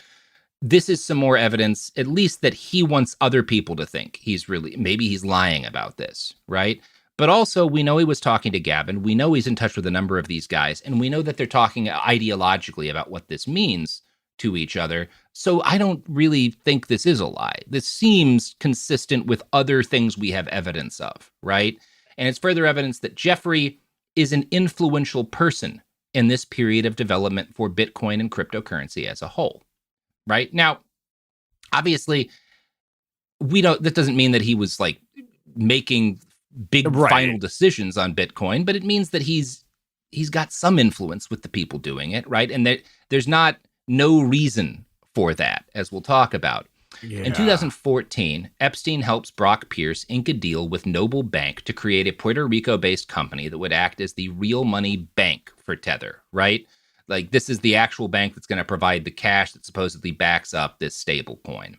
this is some more evidence, at least that he wants other people to think maybe he's lying about this, right? But also, we know he was talking to Gavin. We know he's in touch with a number of these guys, and we know that they're talking ideologically about what this means to each other. So I don't really think this is a lie. This seems consistent with other things we have evidence of, right? And it's further evidence that Jeffrey is an influential person in this period of development for Bitcoin and cryptocurrency as a whole, right? Now, obviously, that doesn't mean that he was like making big final decisions on Bitcoin, but it means that he's got some influence with the people doing it, right? And there's no reason for that, as we'll talk about. Yeah. In 2014, Epstein helps Brock Pierce ink a deal with Noble Bank to create a Puerto Rico-based company that would act as the real money bank for Tether, right? Like, this is the actual bank that's going to provide the cash that supposedly backs up this stable coin.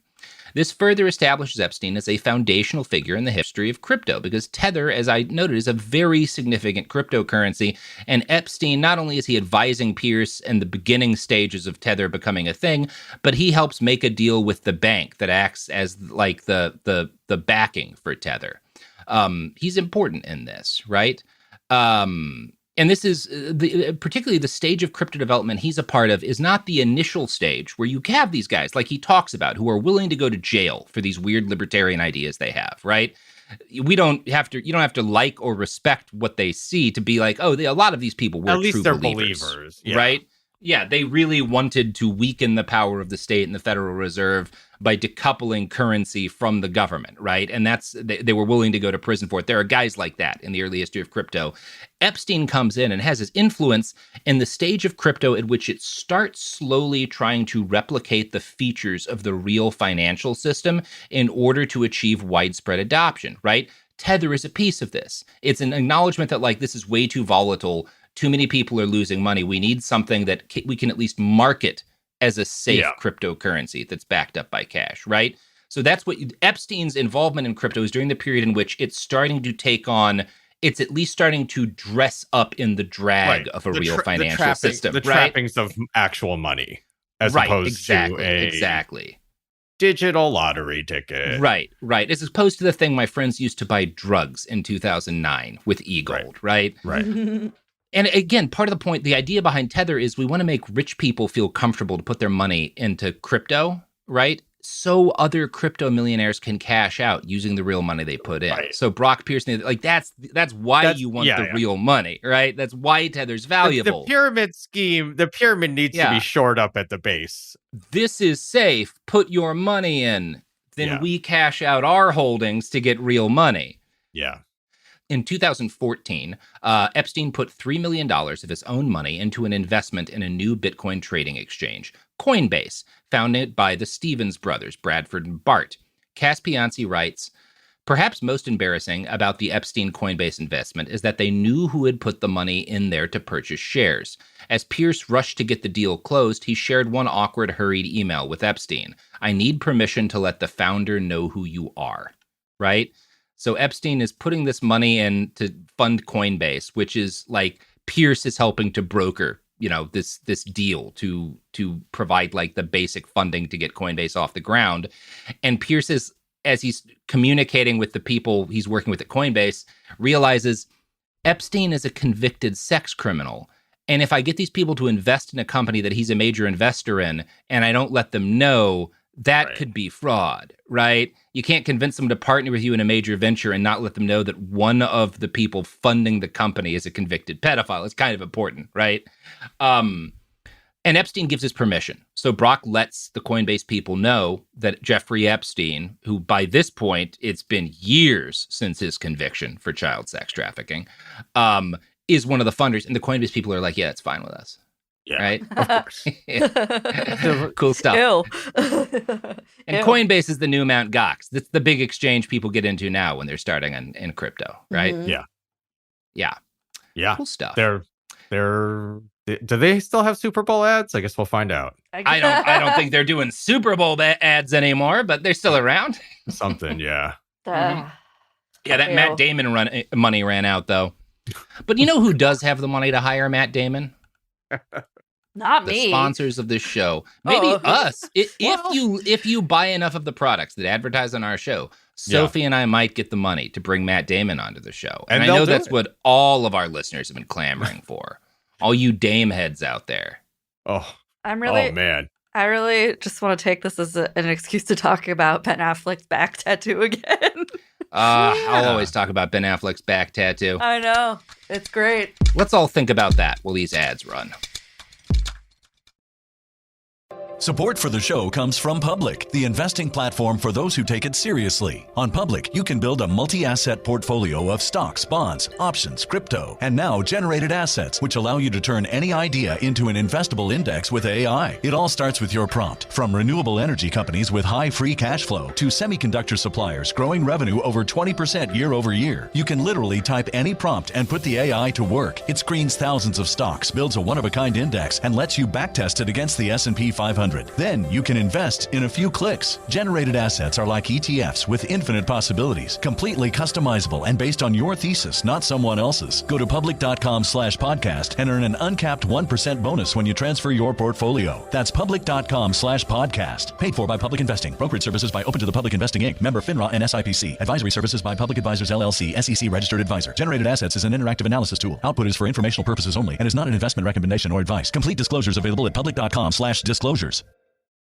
This further establishes Epstein as a foundational figure in the history of crypto, because Tether, as I noted, is a very significant cryptocurrency. And Epstein, not only is he advising Pierce in the beginning stages of Tether becoming a thing, but he helps make a deal with the bank that acts as like the backing for Tether. He's important in this, right? And this is particularly the stage of crypto development he's a part of is not the initial stage where you have these guys like he talks about who are willing to go to jail for these weird libertarian ideas they have, right? You don't have to like or respect what they see to be like, oh, a lot of these people were at least true they're believers, yeah. right? Yeah, they really wanted to weaken the power of the state and the Federal Reserve by decoupling currency from the government, right? And they were willing to go to prison for it. There are guys like that in the early history of crypto. Epstein comes in and has his influence in the stage of crypto at which it starts slowly trying to replicate the features of the real financial system in order to achieve widespread adoption, right? Tether is a piece of this. It's an acknowledgement that, like, this is way too volatile. Too many people are losing money. We need something that we can at least market as a safe cryptocurrency that's backed up by cash, right? So that's what Epstein's involvement in crypto is during the period in which it's starting to take on, it's at least starting to dress up in the drag of a real financial system. The trappings of actual money as opposed to a digital lottery ticket. Right. As opposed to the thing my friends used to buy drugs in 2009 with e-gold, right? And again, part of the point, the idea behind Tether is we want to make rich people feel comfortable to put their money into crypto, right? So other crypto millionaires can cash out using the real money they put in. So Brock Pierce, like that's why you want the real money, right? That's why Tether's valuable. The pyramid scheme, the pyramid needs to be shored up at the base. This is safe. Put your money in. Then we cash out our holdings to get real money. Yeah. In 2014, Epstein put $3 million of his own money into an investment in a new Bitcoin trading exchange, Coinbase, founded by the Stevens brothers, Bradford and Bart. Caspianci writes, perhaps most embarrassing about the Epstein Coinbase investment is that they knew who had put the money in there to purchase shares. As Pierce rushed to get the deal closed, he shared one awkward, hurried email with Epstein. I need permission to let the founder know who you are, right? So Epstein is putting this money in to fund Coinbase, which is like Pierce is helping to broker, this deal to provide like the basic funding to get Coinbase off the ground. And Pierce is, as he's communicating with the people he's working with at Coinbase, realizes Epstein is a convicted sex criminal. And if I get these people to invest in a company that he's a major investor in, and I don't let them know, that could be fraud, right? You can't convince them to partner with you in a major venture and not let them know that one of the people funding the company is a convicted pedophile. It's kind of important, right? And Epstein gives his permission. So Brock lets the Coinbase people know that Jeffrey Epstein, who by this point, it's been years since his conviction for child sex trafficking, is one of the funders. And the Coinbase people are like, yeah, it's fine with us. Yeah, right? Of course. Cool stuff. Ew. And Coinbase is the new Mt. Gox. That's the big exchange people get into now when they're starting in crypto, right? Yeah. Cool stuff. They're Do they still have Super Bowl ads? I guess we'll find out. I don't think they're doing Super Bowl ads anymore, but they're still around. Something, yeah. Yeah, that Matt Damon money ran out, though. But you know who does have the money to hire Matt Damon? Not the me. Sponsors of this show. Maybe us. If you buy enough of the products that advertise on our show, Sophie and I might get the money to bring Matt Damon onto the show. And I know that's what all of our listeners have been clamoring for. All you Dame heads out there. Oh, man. I really just want to take this as an excuse to talk about Ben Affleck's back tattoo again. I'll always talk about Ben Affleck's back tattoo. I know. It's great. Let's all think about that while these ads run. Support for the show comes from Public, the investing platform for those who take it seriously. On Public, you can build a multi-asset portfolio of stocks, bonds, options, crypto, and now generated assets, which allow you to turn any idea into an investable index with AI. It all starts with your prompt. From renewable energy companies with high free cash flow to semiconductor suppliers growing revenue over 20% year over year. You can literally type any prompt and put the AI to work. It screens thousands of stocks, builds a one-of-a-kind index, and lets you backtest it against the S&P 500. Then you can invest in a few clicks. Generated assets are like ETFs with infinite possibilities, completely customizable and based on your thesis, not someone else's. Go to public.com/podcast and earn an uncapped 1% bonus when you transfer your portfolio. That's public.com/podcast. Paid for by Public Investing. Brokerage services by Open to the Public Investing Inc. Member FINRA and SIPC. Advisory services by Public Advisors LLC, SEC registered advisor. Generated assets is an interactive analysis tool. Output is for informational purposes only and is not an investment recommendation or advice. Complete disclosures available at public.com/disclosures.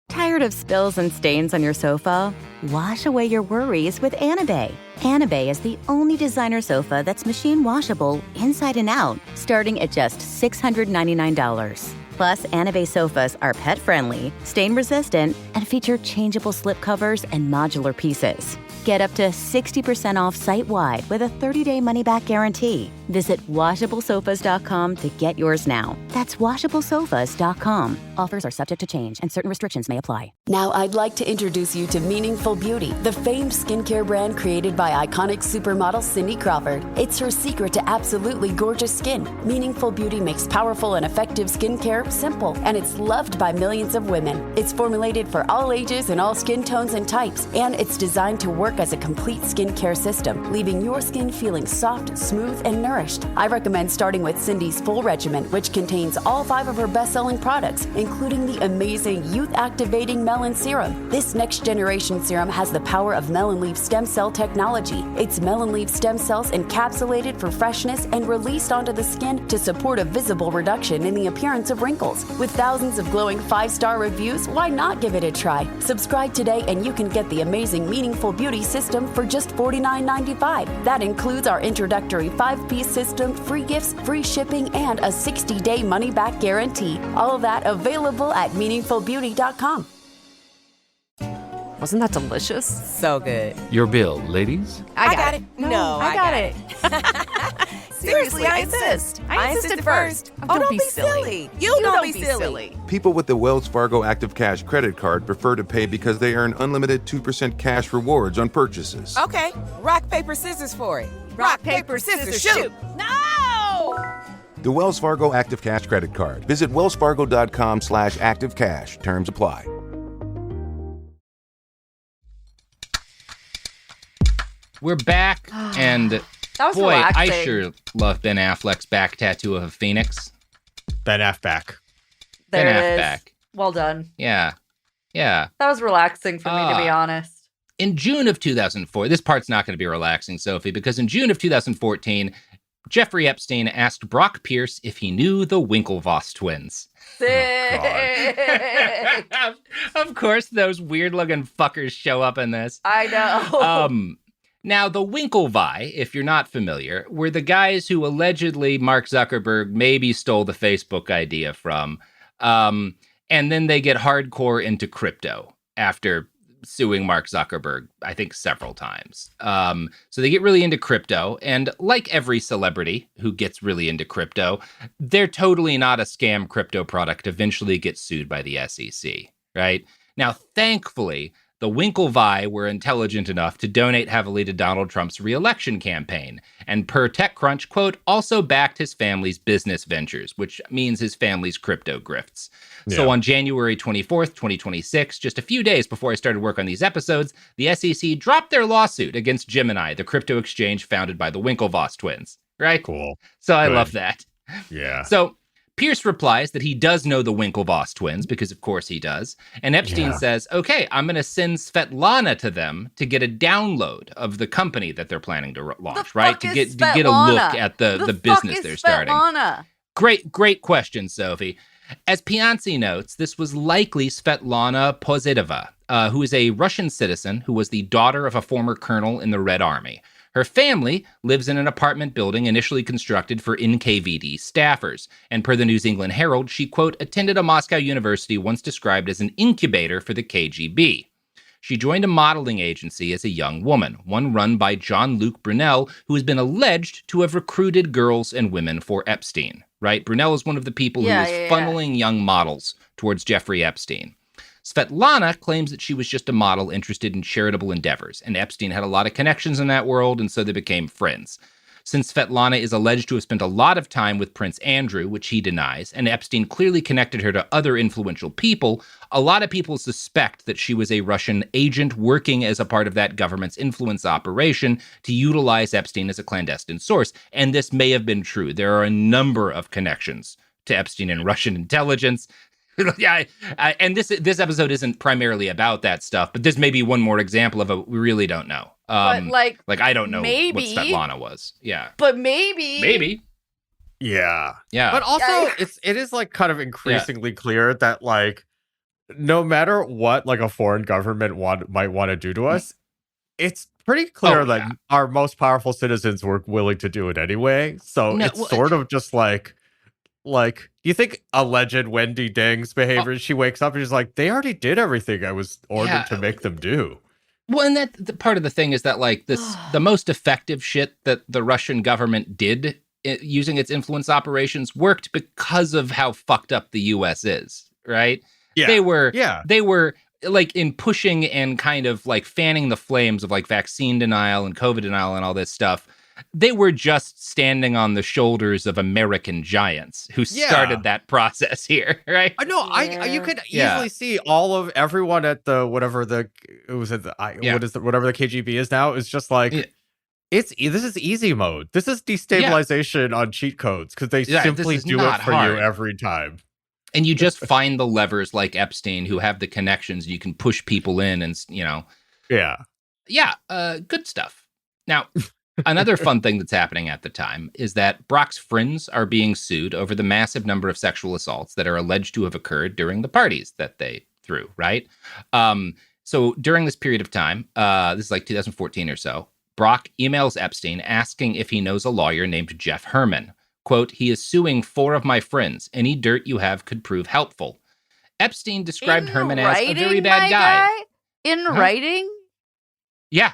Tired of spills and stains on your sofa? Wash away your worries with Anabay. Anabay is the only designer sofa that's machine washable inside and out, starting at just $699. Plus, Anabay sofas are pet-friendly, stain-resistant, and feature changeable slip covers and modular pieces. Get up to 60% off site-wide with a 30-day money-back guarantee. Visit washablesofas.com to get yours now. That's washablesofas.com. Offers are subject to change and certain restrictions may apply. Now I'd like to introduce you to Meaningful Beauty, the famed skincare brand created by iconic supermodel Cindy Crawford. It's her secret to absolutely gorgeous skin. Meaningful Beauty makes powerful and effective skincare simple, and it's loved by millions of women. It's formulated for all ages and all skin tones and types, and it's designed to work as a complete skincare system, leaving your skin feeling soft, smooth, and nourished. I recommend starting with Cindy's full regimen, which contains all 5 of her best-selling products, including the amazing youth-activating melon serum. This next-generation serum has the power of melon leaf stem cell technology. It's melon leaf stem cells encapsulated for freshness and released onto the skin to support a visible reduction in the appearance of wrinkles. With thousands of glowing 5-star reviews, why not give it a try? Subscribe today and you can get the amazing Meaningful Beauty system for just $49.95. That includes our introductory 5-piece system, free gifts, free shipping, and a 60-day money-back guarantee. All of that available at meaningfulbeauty.com. Wasn't that delicious? So good. Your bill, ladies? I got it. No, I got it. Seriously, I insist. I insisted first. Oh, don't be silly. You don't be silly. People with the Wells Fargo Active Cash credit card prefer to pay because they earn unlimited 2% cash rewards on purchases. Okay, rock, paper, scissors for it. Rock, paper, scissors, shoot. No! The Wells Fargo Active Cash credit card. Visit wellsfargo.com/activecash. Terms apply. We're back, and boy, relaxing. I sure love Ben Affleck's back tattoo of a phoenix. Ben Affleck. There Ben it is. Affleck. Well done. Yeah. That was relaxing for me, to be honest. In June of 2004, this part's not going to be relaxing, Sophie, because in June of 2014, Jeffrey Epstein asked Brock Pierce if he knew the Winklevoss twins. Sick. Of course, those weird-looking fuckers show up in this. I know. Now, the Winklevi, if you're not familiar, were the guys who allegedly Mark Zuckerberg maybe stole the Facebook idea from. And then they get hardcore into crypto after suing Mark Zuckerberg, I think, several times. So they get really into crypto. And like every celebrity who gets really into crypto, they're totally not a scam crypto product, eventually gets sued by the SEC, right? Now, thankfully, The Winklevi were intelligent enough to donate heavily to Donald Trump's re-election campaign, and per TechCrunch, quote, also backed his family's business ventures, which means his family's crypto grifts. Yeah. So on January 24th, 2026, just a few days before I started work on these episodes, the SEC dropped their lawsuit against Gemini, the crypto exchange founded by the Winklevoss twins, right? Cool. So I love that. Yeah. So Pierce replies that he does know the Winklevoss twins, because of course he does. And Epstein says, okay, I'm going to send Svetlana to them to get a download of the company that they're planning to launch, right? To get a look at the business they're starting. Great question, Sophie. As Pianzi notes, this was likely Svetlana Pozidova, who is a Russian citizen who was the daughter of a former colonel in the Red Army. Her family lives in an apartment building initially constructed for NKVD staffers. And per the News England Herald, she, quote, attended a Moscow university once described as an incubator for the KGB. She joined a modeling agency as a young woman, one run by Jean-Luc Brunel, who has been alleged to have recruited girls and women for Epstein, right? Brunel is one of the people who is funneling young models towards Jeffrey Epstein. Svetlana claims that she was just a model interested in charitable endeavors, and Epstein had a lot of connections in that world, and so they became friends. Since Svetlana is alleged to have spent a lot of time with Prince Andrew, which he denies, and Epstein clearly connected her to other influential people, a lot of people suspect that she was a Russian agent working as a part of that government's influence operation to utilize Epstein as a clandestine source. And this may have been true. There are a number of connections to Epstein and Russian intelligence. And this episode isn't primarily about that stuff, but this may be one more example of we really don't know. But I don't know what Svetlana was. Yeah. But maybe. Yeah. Yeah. But also it is like kind of increasingly clear that like no matter what like a foreign government might want to do to us, it's pretty clear that our most powerful citizens were willing to do it anyway. So it's sort of just like you think alleged Wendy Dang's behavior, she wakes up and she's like, they already did everything I was ordered to make them do. Well, and that part of the thing is that like the most effective shit that the Russian government did using its influence operations worked because of how fucked up the US is, right? Yeah. They were like in pushing and kind of like fanning the flames of like vaccine denial and COVID denial and all this stuff. They were just standing on the shoulders of American giants who started that process here, right? I know. You could easily see everyone at the whatever the KGB is now is just like this is easy mode. This is destabilization on cheat codes because they simply do it for you every time. And you just find the levers like Epstein who have the connections. You can push people in, and good stuff. Now. Another fun thing that's happening at the time is that Brock's friends are being sued over the massive number of sexual assaults that are alleged to have occurred during the parties that they threw, right? So during this period of time, this is like 2014 or so, Brock emails Epstein asking if he knows a lawyer named Jeff Herman. Quote, he is suing 4 of my friends. Any dirt you have could prove helpful. Epstein described Herman as a very bad guy. In writing? Yeah.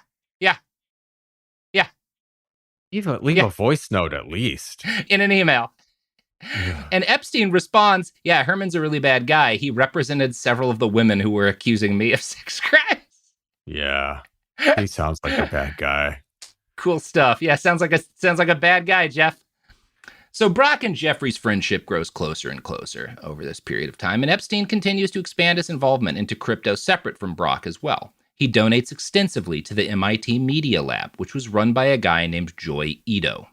Leave a voice note at least. In an email. Yeah. And Epstein responds, Herman's a really bad guy. He represented several of the women who were accusing me of sex crimes. Yeah. He sounds like a bad guy. Cool stuff. Yeah, sounds like a bad guy, Jeff. So Brock and Jeffrey's friendship grows closer and closer over this period of time, and Epstein continues to expand his involvement into crypto separate from Brock as well. He donates extensively to the MIT Media Lab, which was run by a guy named Joi Ito.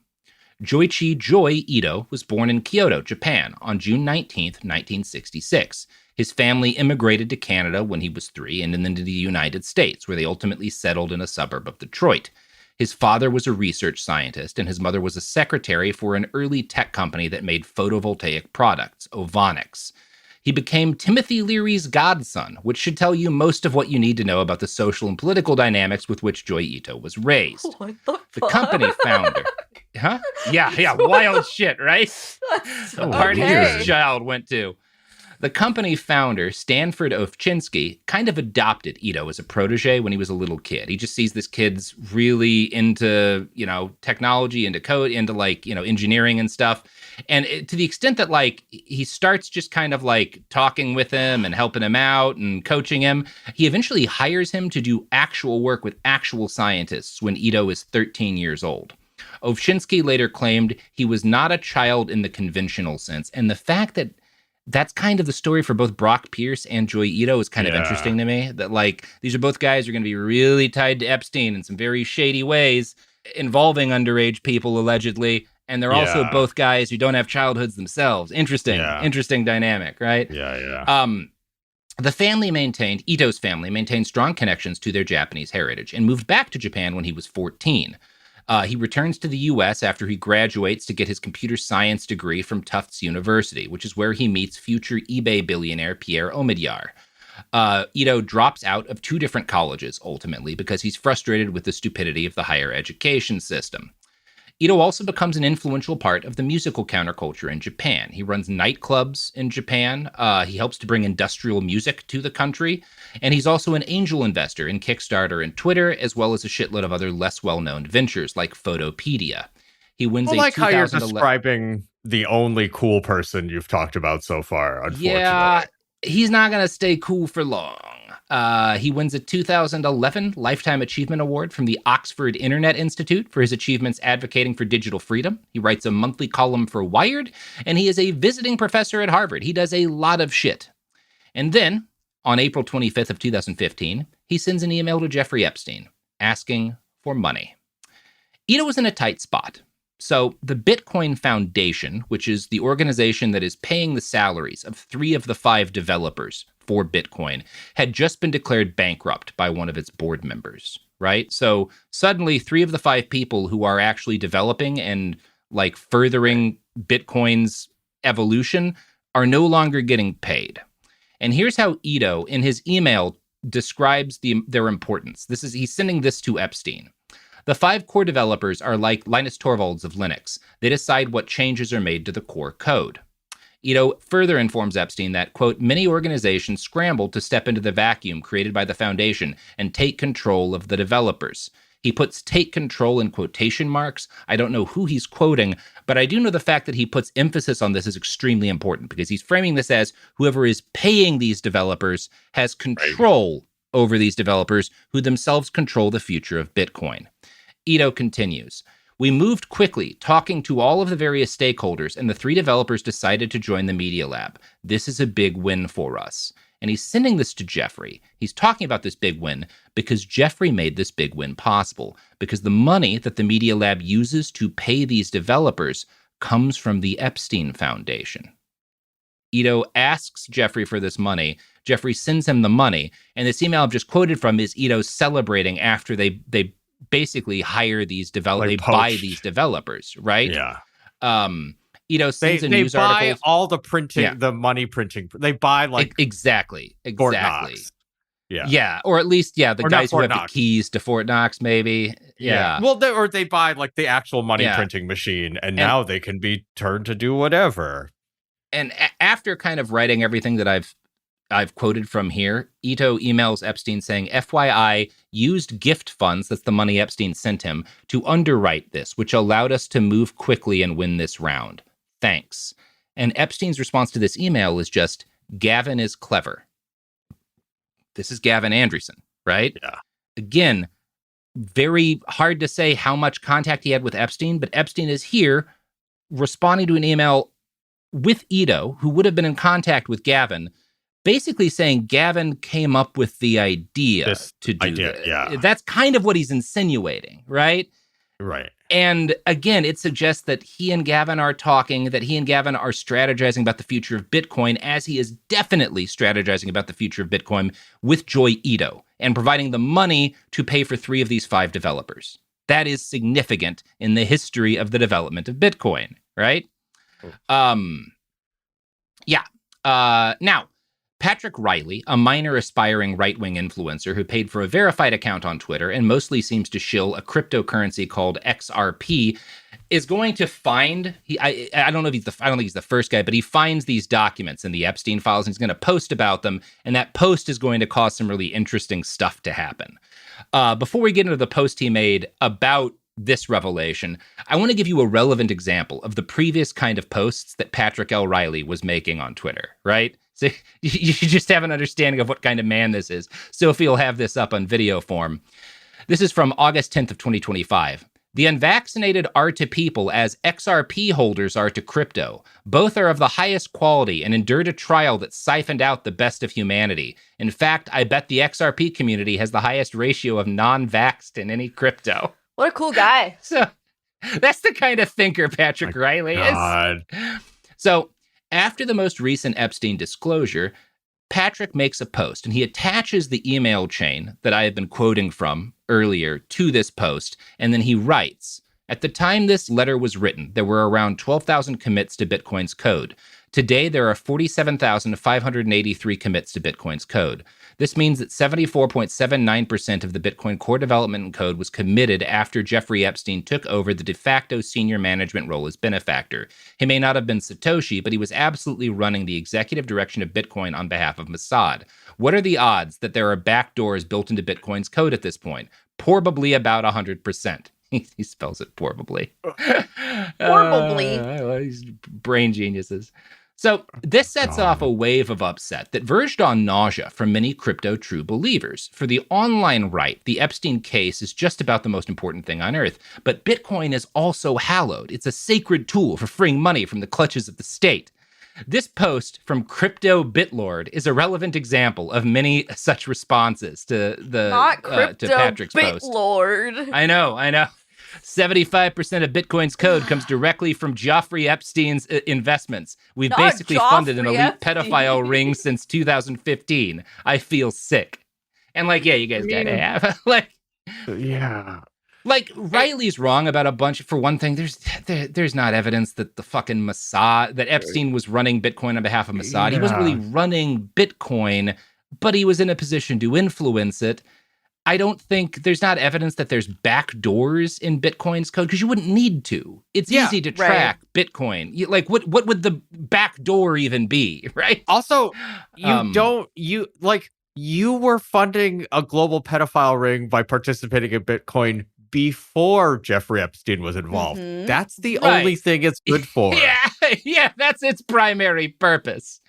Joichi Joy Ito was born in Kyoto, Japan, on June 19, 1966. His family immigrated to Canada when he was 3 and then to the United States, where they ultimately settled in a suburb of Detroit. His father was a research scientist, and his mother was a secretary for an early tech company that made photovoltaic products, Ovonics. He became Timothy Leary's godson, which should tell you most of what you need to know about the social and political dynamics with which Joi Ito was raised. What the fuck? The company founder. Huh? Yeah, wild shit, right? The party his child went to. The company founder, Stanford Ovchinsky, kind of adopted Ito as a protege when he was a little kid. He just sees this kid's really into, technology, into code, into engineering and stuff. And to the extent that he starts just kind of talking with him and helping him out and coaching him, he eventually hires him to do actual work with actual scientists when Ito is 13 years old. Ovchinsky later claimed he was not a child in the conventional sense. And the fact that that's kind of the story for both Brock Pierce and Joy Ito is kind of interesting to me. That these are both guys who are going to be really tied to Epstein in some very shady ways, involving underage people allegedly. And they're also both guys who don't have childhoods themselves. Interesting dynamic, right? The family Ito's family maintained strong connections to their Japanese heritage and moved back to Japan when he was 14. He returns to the U.S. after he graduates to get his computer science degree from Tufts University, which is where he meets future eBay billionaire Pierre Omidyar. Ito drops out of 2 different colleges, ultimately, because he's frustrated with the stupidity of the higher education system. Ito also becomes an influential part of the musical counterculture in Japan. He runs nightclubs in Japan. He helps to bring industrial music to the country. And he's also an angel investor in Kickstarter and Twitter, as well as a shitload of other less well-known ventures like Photopedia. He wins a how you're describing the only cool person you've talked about so far, unfortunately. Yeah, he's not going to stay cool for long. He wins a 2011 Lifetime Achievement Award from the Oxford Internet Institute for his achievements advocating for digital freedom. He writes a monthly column for Wired, and he is a visiting professor at Harvard. He does a lot of shit. And then, on April 25th of 2015, he sends an email to Jeffrey Epstein asking for money. Ito was in a tight spot. So the Bitcoin Foundation, which is the organization that is paying the salaries of 3 of the 5 developers for Bitcoin, had just been declared bankrupt by one of its board members, right? So suddenly 3 of the 5 people who are actually developing and furthering Bitcoin's evolution are no longer getting paid. And here's how Ito, in his email, describes their importance. He's sending this to Epstein. The 5 core developers are like Linus Torvalds of Linux. They decide what changes are made to the core code. Ito further informs Epstein that, quote, many organizations scrambled to step into the vacuum created by the foundation and take control of the developers. He puts take control in quotation marks. I don't know who he's quoting, but I do know the fact that he puts emphasis on this is extremely important because he's framing this as whoever is paying these developers has control over these developers who themselves control the future of Bitcoin. Ito continues, we moved quickly, talking to all of the various stakeholders, and the 3 developers decided to join the Media Lab. This is a big win for us. And he's sending this to Jeffrey. He's talking about this big win because Jeffrey made this big win possible, because the money that the Media Lab uses to pay these developers comes from the Epstein Foundation. Ito asks Jeffrey for this money. Jeffrey sends him the money. And this email I've just quoted from is Ito celebrating after they basically hire these developers, they buy these developers, right? Yeah. Ito sends a news article. They buy all the printing, the money printing. They buy exactly. Fort Knox. Yeah. Or at least, the guys who have the keys to Fort Knox, maybe. Yeah. Well, they buy the actual money printing machine, and now they can be turned to do whatever. And after kind of writing everything that I've quoted from here, Ito emails Epstein saying, FYI, used gift funds, that's the money Epstein sent him, to underwrite this, which allowed us to move quickly and win this round. Thanks. And Epstein's response to this email is just, Gavin is clever. This is Gavin Andresen, right? Yeah. Again, very hard to say how much contact he had with Epstein, but Epstein is here responding to an email with Ito, who would have been in contact with Gavin, basically saying Gavin came up with the idea to do that. Yeah. That's kind of what he's insinuating, right? Right. And again, it suggests that he and Gavin are talking, that he and Gavin are strategizing about the future of Bitcoin, as he is definitely strategizing about the future of Bitcoin with Joy Ito and providing the money to pay for 3 of these 5 developers. That is significant in the history of the development of Bitcoin, right? Now, Patrick Riley, a minor aspiring right-wing influencer who paid for a verified account on Twitter and mostly seems to shill a cryptocurrency called XRP, is going to find, I don't think he's the first guy, but he finds these documents in the Epstein files and he's going to post about them, and that post is going to cause some really interesting stuff to happen. Before we get into the post he made about this revelation, I want to give you a relevant example of the previous kind of posts that Patrick L. Riley was making on Twitter, right? So you just have an understanding of what kind of man this is. Sophie will have this up on video form. This is from August 10th of 2025. The unvaccinated are to people as XRP holders are to crypto. Both are of the highest quality and endured a trial that siphoned out the best of humanity. In fact, I bet the XRP community has the highest ratio of non-vaxxed in any crypto. What a cool guy. So that's the kind of thinker Patrick Riley is. So after the most recent Epstein disclosure, Patrick makes a post and he attaches the email chain that I have been quoting from earlier to this post. And then he writes, at the time this letter was written, there were around 12,000 commits to Bitcoin's code. Today, there are 47,583 commits to Bitcoin's code. This means that 74.79% of the Bitcoin core development and code was committed after Jeffrey Epstein took over the de facto senior management role as benefactor. He may not have been Satoshi, but he was absolutely running the executive direction of Bitcoin on behalf of Mossad. What are the odds that there are backdoors built into Bitcoin's code at this point? Probably about 100%. He spells it probably. Probably. These brain geniuses. So this sets off a wave of upset that verged on nausea from many crypto true believers. For the online right, the Epstein case is just about the most important thing on earth. But Bitcoin is also hallowed. It's a sacred tool for freeing money from the clutches of the state. This post from Crypto Bitlord is a relevant example of many such responses to Patrick's post. Bitlord. I know. 75% of Bitcoin's code comes directly from Jeffrey Epstein's investments. We've basically funded an elite pedophile ring since 2015. I feel sick. And you guys gotta have Riley's wrong about a bunch. For one thing, there's not evidence that the fucking Mossad, that Epstein was running Bitcoin on behalf of Mossad. He wasn't really running Bitcoin, but he was in a position to influence it. I don't think there's not evidence that there's backdoors in Bitcoin's code because you wouldn't need to. It's easy to track Bitcoin. What would the backdoor even be, right? Also, you were funding a global pedophile ring by participating in Bitcoin before Jeffrey Epstein was involved. Mm-hmm. That's the only thing it's good for. Yeah, that's its primary purpose.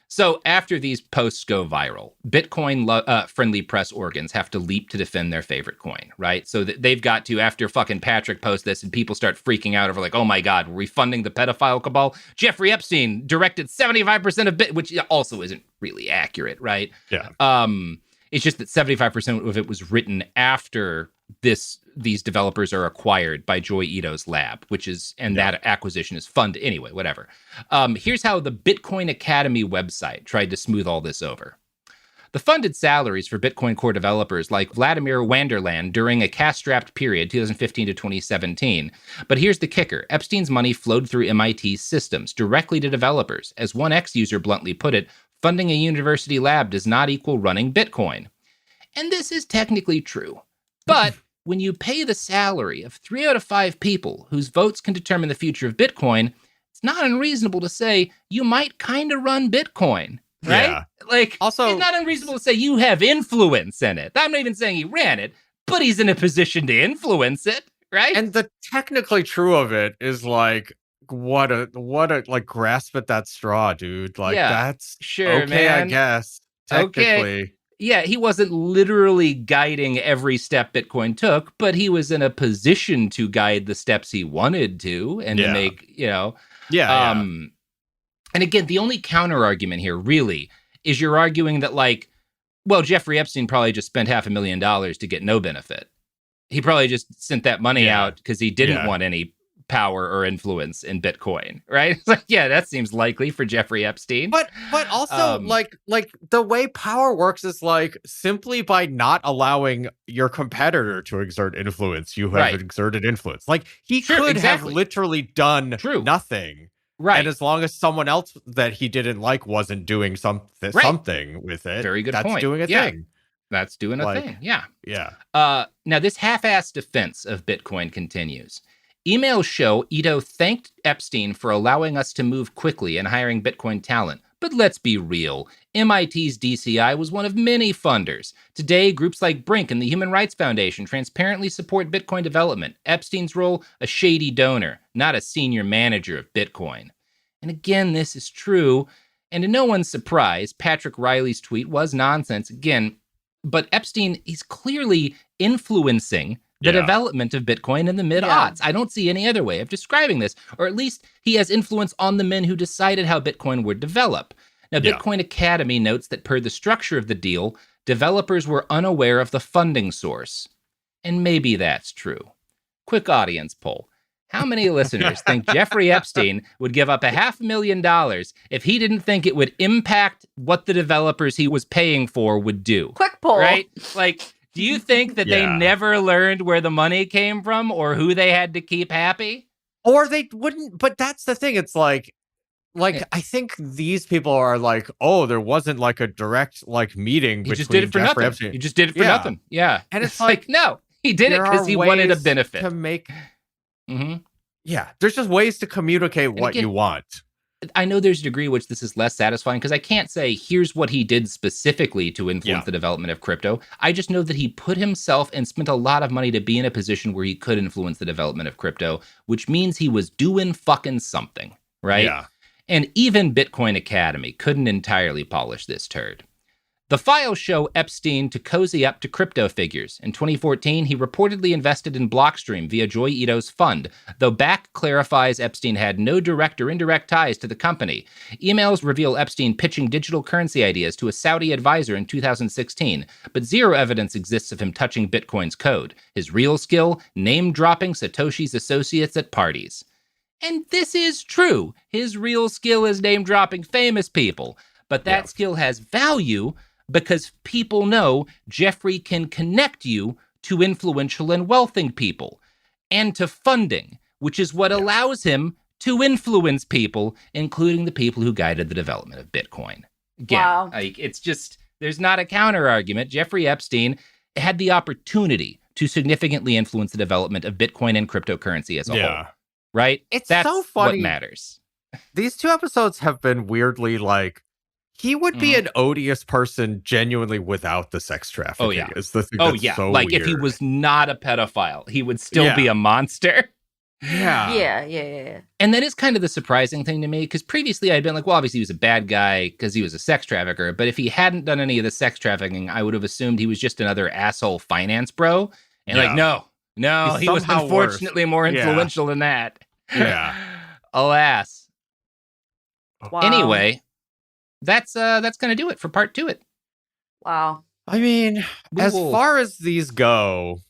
So after these posts go viral, Bitcoin-friendly press organs have to leap to defend their favorite coin, right? So they've got to, after fucking Patrick posts this and people start freaking out over oh my God, were we funding the pedophile cabal? Jeffrey Epstein directed 75% of which also isn't really accurate, right? Yeah. It's just that 75% of it was written after these developers are acquired by Joy Ito's lab, that acquisition is funded anyway, whatever. Here's how the Bitcoin Academy website tried to smooth all this over. The funded salaries for Bitcoin core developers like Vladimir Wanderland during a cash-strapped period, 2015 to 2017. But here's the kicker. Epstein's money flowed through MIT's systems directly to developers. As one ex-user bluntly put it, funding a university lab does not equal running Bitcoin. And this is technically true. But when you pay the salary of 3 out of 5 people whose votes can determine the future of Bitcoin, it's not unreasonable to say you might kind of run Bitcoin, right? Yeah. Also, it's not unreasonable to say you have influence in it. I'm not even saying he ran it, but he's in a position to influence it, right? And the technically true of it is what a grasp at that straw, dude. That's sure, okay, man. I guess. Technically. Okay. Yeah, he wasn't literally guiding every step Bitcoin took, but he was in a position to guide the steps he wanted to and to make, And again, the only counter argument here really is you're arguing that Jeffrey Epstein probably just spent $500,000 to get no benefit. He probably just sent that money out because he didn't want any power or influence in Bitcoin, right? It's that seems likely for Jeffrey Epstein. But also the way power works is simply by not allowing your competitor to exert influence, you have exerted influence. He could have literally done nothing. Right. And as long as someone else that he didn't like wasn't doing something with it, very good that's point. doing a thing. That's doing a thing. Yeah. Yeah. Now, this half-assed defense of Bitcoin continues. Emails show Ito thanked Epstein for allowing us to move quickly and hiring Bitcoin talent. But let's be real. MIT's DCI was one of many funders. Today, groups like Brink and the Human Rights Foundation transparently support Bitcoin development. Epstein's role, a shady donor, not a senior manager of Bitcoin. And again, this is true. And to no one's surprise, Patrick Riley's tweet was nonsense again. But Epstein, he's clearly influencing the development of Bitcoin in the mid-aughts. I don't see any other way of describing this. Or at least he has influence on the men who decided how Bitcoin would develop. Now, Bitcoin Academy notes that per the structure of the deal, developers were unaware of the funding source. And maybe that's true. Quick audience poll. How many listeners think Jeffrey Epstein would give up $500,000 if he didn't think it would impact what the developers he was paying for would do? Quick poll. Right? Like, do you think that they never learned where the money came from or who they had to keep happy? Or they wouldn't, but that's the thing. It's like I think these people are like, oh, there wasn't like a direct meeting between just did it for Jeffrey nothing. Epstein. You just did it for nothing. Yeah. And it's like, no, he did it because he wanted a benefit. To make, yeah, there's just ways to communicate what you want. I know there's a degree which this is less satisfying because I can't say here's what he did specifically to influence the development of crypto. I just know that he put himself and spent a lot of money to be in a position where he could influence the development of crypto, which means he was doing fucking something, right? Yeah. And even Bitcoin Academy couldn't entirely polish this turd. The files show Epstein to cozy up to crypto figures. In 2014, he reportedly invested in Blockstream via Joy Ito's fund, though Back clarifies Epstein had no direct or indirect ties to the company. Emails reveal Epstein pitching digital currency ideas to a Saudi advisor in 2016, but zero evidence exists of him touching Bitcoin's code. His real skill, name-dropping Satoshi's associates at parties. And this is true. His real skill is name-dropping famous people, but that skill has value because people know Jeffrey can connect you to influential and wealthy people and to funding, which is what allows him to influence people, including the people who guided the development of Bitcoin. Again, it's just, there's not a counter argument. Jeffrey Epstein had the opportunity to significantly influence the development of Bitcoin and cryptocurrency as a whole. Right? That's so funny. What matters. These two episodes have been weirdly he would be an odious person genuinely without the sex trafficking. Oh, yeah. Is the thing that's so like weird. If he was not a pedophile, he would still be a monster. Yeah. And that is kind of the surprising thing to me, because previously I'd been like, well, obviously he was a bad guy because he was a sex trafficker. But if he hadn't done any of the sex trafficking, I would have assumed he was just another asshole finance bro. And no, he was unfortunately more influential than that. Yeah. Alas. Wow. Anyway, that's gonna do it for part 2. Wow. I mean, far as these go,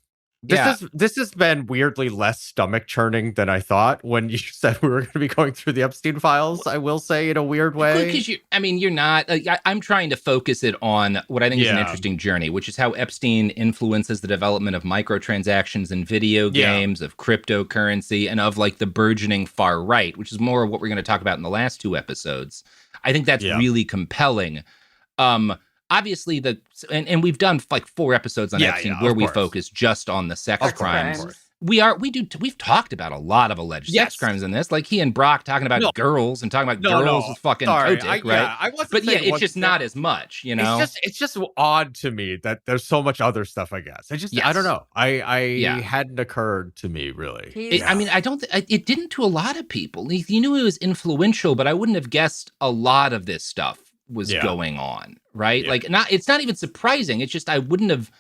this has been weirdly less stomach churning than I thought when you said we were going to be going through the Epstein files. I will say in a weird way, because you're not. I'm trying to focus it on what I think is an interesting journey, which is how Epstein influences the development of microtransactions in video games, of cryptocurrency, and of the burgeoning far right, which is more of what we're going to talk about in the last 2 episodes. I think that's really compelling. Obviously, and we've done 4 episodes on Epstein where we focus just on the sex crimes. We've talked about a lot of alleged sex crimes in this, like he and Brock talking about girls and talking about girls with fucking Kotick, right? It's just not as much, It's just odd to me that there's so much other stuff. I guess I don't know. I hadn't occurred to me really. It didn't to a lot of people. You knew he was influential, but I wouldn't have guessed a lot of this stuff was going on, right? It's not even surprising. It's just I wouldn't have.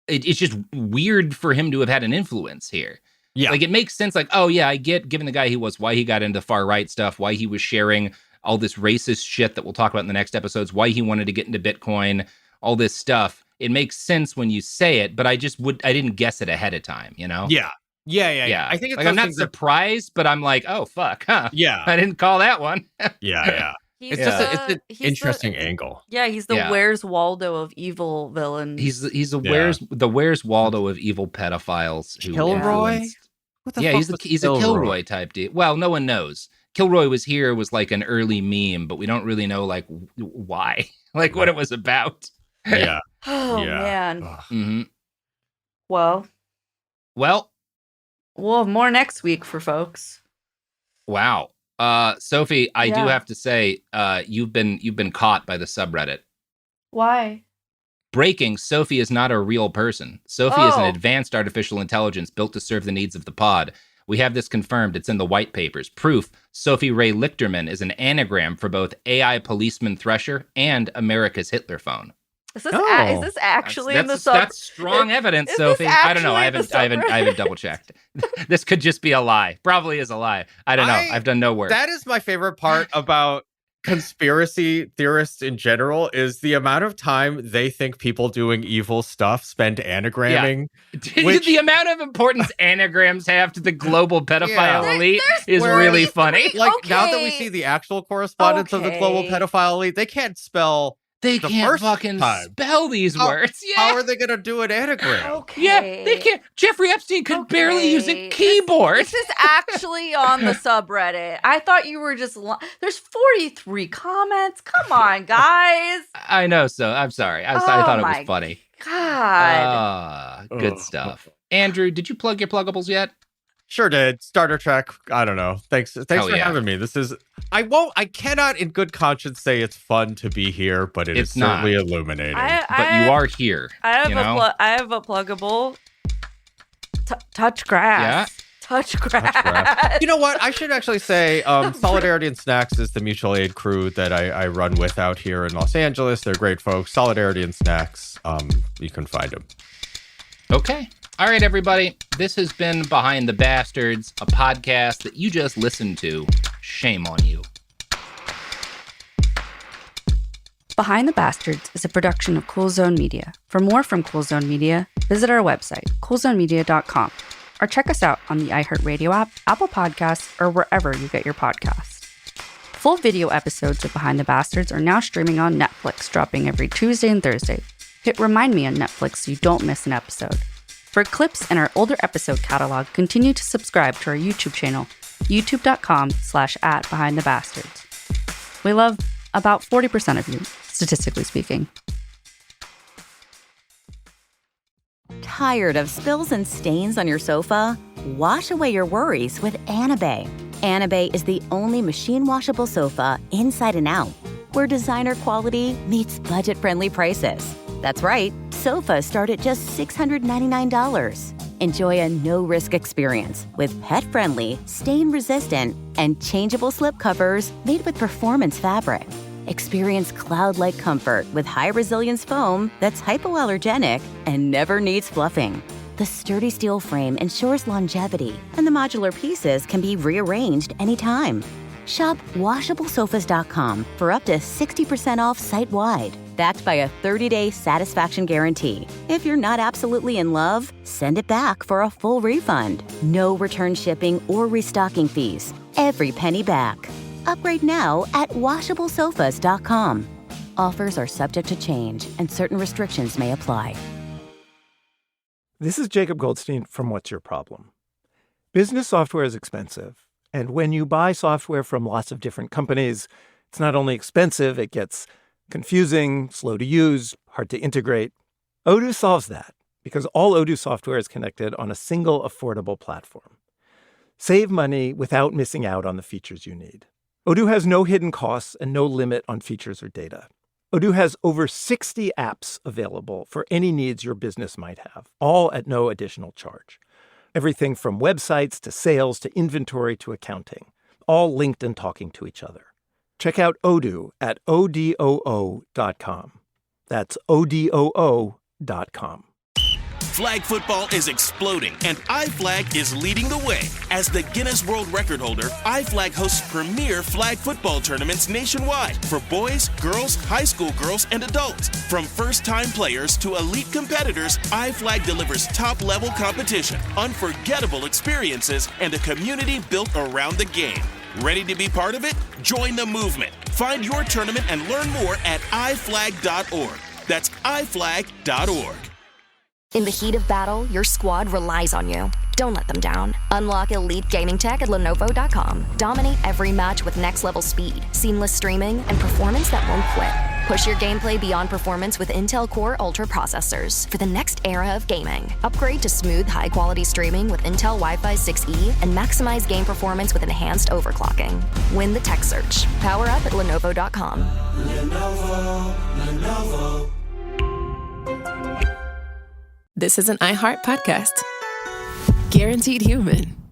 It's just weird for him to have had an influence here. Yeah, it makes sense. I get, given the guy he was, why he got into far right stuff, why he was sharing all this racist shit that we'll talk about in the next episodes, why he wanted to get into Bitcoin, all this stuff. It makes sense when you say it, but I didn't guess it ahead of time. Yeah. I think it's I'm not surprised, but I'm like, oh fuck, huh? Yeah, I didn't call that one. Yeah. It's an interesting angle. Yeah, he's the Where's Waldo of evil villains. He's the Where's Waldo of evil pedophiles. Kilroy? He's a Kilroy type dude. Well, no one knows. Kilroy Was Here was like an early meme, but we don't really know like why, like what it was about. Yeah. Oh, Yeah. man. Mm-hmm. Well, we'll have more next week for folks. Wow. Sophie, I do have to say, you've been caught by the subreddit. Why? Breaking, Sophie is not a real person. Sophie is an advanced artificial intelligence built to serve the needs of the pod. We have this confirmed. It's in the white papers. Proof, Sophie Ray Lichterman is an anagram for both AI policeman Thresher and America's Hitler phone. Is this actually in the sub? That's strong evidence, Sophie. I don't know. I haven't double checked. This could just be a lie. Probably is a lie. I don't know. I've done no work. That is my favorite part about conspiracy theorists in general is the amount of time they think people doing evil stuff spend anagramming. Yeah. The amount of importance anagrams have to the global pedophile elite is really funny. Like now that we see the actual correspondence of the global pedophile elite, they can't spell. They can't fucking spell these words. Yeah. How are they going to do an anagram? Okay. Yeah, they can't. Jeffrey Epstein could barely use a keyboard. This is actually on the subreddit. I thought you were just... There's 43 comments. Come on, guys. I know, so I'm sorry. I thought it was funny. God. Good stuff. Andrew, did you plug your pluggables yet? Sure did. Starter Trek. I don't know. Thanks for having me. This is I cannot in good conscience say it's fun to be here, but it's certainly illuminating. But you are here. I have a pluggable. Touch grass. Yeah. Touch grass. You know what? I should actually say Solidarity and Snacks is the mutual aid crew that I run with out here in Los Angeles. They're great folks. Solidarity and Snacks. You can find them. Okay. All right, everybody. This has been Behind the Bastards, a podcast that you just listened to. Shame on you. Behind the Bastards is a production of Cool Zone Media. For more from Cool Zone Media, visit our website, coolzonemedia.com, or check us out on the iHeartRadio app, Apple Podcasts, or wherever you get your podcasts. Full video episodes of Behind the Bastards are now streaming on Netflix, dropping every Tuesday and Thursday. Hit Remind Me on Netflix so you don't miss an episode. For clips and our older episode catalog, continue to subscribe to our YouTube channel, youtube.com/@BehindTheBastards. We love about 40% of you, statistically speaking. Tired of spills and stains on your sofa? Wash away your worries with Anabay. Anabay is the only machine washable sofa inside and out, where designer quality meets budget-friendly prices. That's right, sofas start at just $699. Enjoy a no-risk experience with pet-friendly, stain-resistant, and changeable slip covers made with performance fabric. Experience cloud-like comfort with high-resilience foam that's hypoallergenic and never needs fluffing. The sturdy steel frame ensures longevity, and the modular pieces can be rearranged anytime. Shop WashableSofas.com for up to 60% off site-wide, backed by a 30-day satisfaction guarantee. If you're not absolutely in love, send it back for a full refund. No return shipping or restocking fees. Every penny back. Upgrade now at WashableSofas.com. Offers are subject to change, and certain restrictions may apply. This is Jacob Goldstein from What's Your Problem? Business software is expensive. And when you buy software from lots of different companies, it's not only expensive, it gets confusing, slow to use, hard to integrate. Odoo solves that because all Odoo software is connected on a single affordable platform. Save money without missing out on the features you need. Odoo has no hidden costs and no limit on features or data. Odoo has over 60 apps available for any needs your business might have, all at no additional charge. Everything from websites to sales to inventory to accounting, all linked and talking to each other. Check out Odoo at odoo.com. That's odoo.com. Flag football is exploding, and iFlag is leading the way. As the Guinness World Record holder, iFlag hosts premier flag football tournaments nationwide for boys, girls, high school girls, and adults. From first-time players to elite competitors, iFlag delivers top-level competition, unforgettable experiences, and a community built around the game. Ready to be part of it? Join the movement. Find your tournament and learn more at iflag.org. That's iflag.org. In the heat of battle, your squad relies on you. Don't let them down. Unlock elite gaming tech at Lenovo.com. Dominate every match with next-level speed, seamless streaming, and performance that won't quit. Push your gameplay beyond performance with Intel Core Ultra processors for the next era of gaming. Upgrade to smooth, high-quality streaming with Intel Wi-Fi 6E and maximize game performance with enhanced overclocking. Win the tech search. Power up at Lenovo.com. Lenovo. This is an iHeart podcast. Guaranteed Human.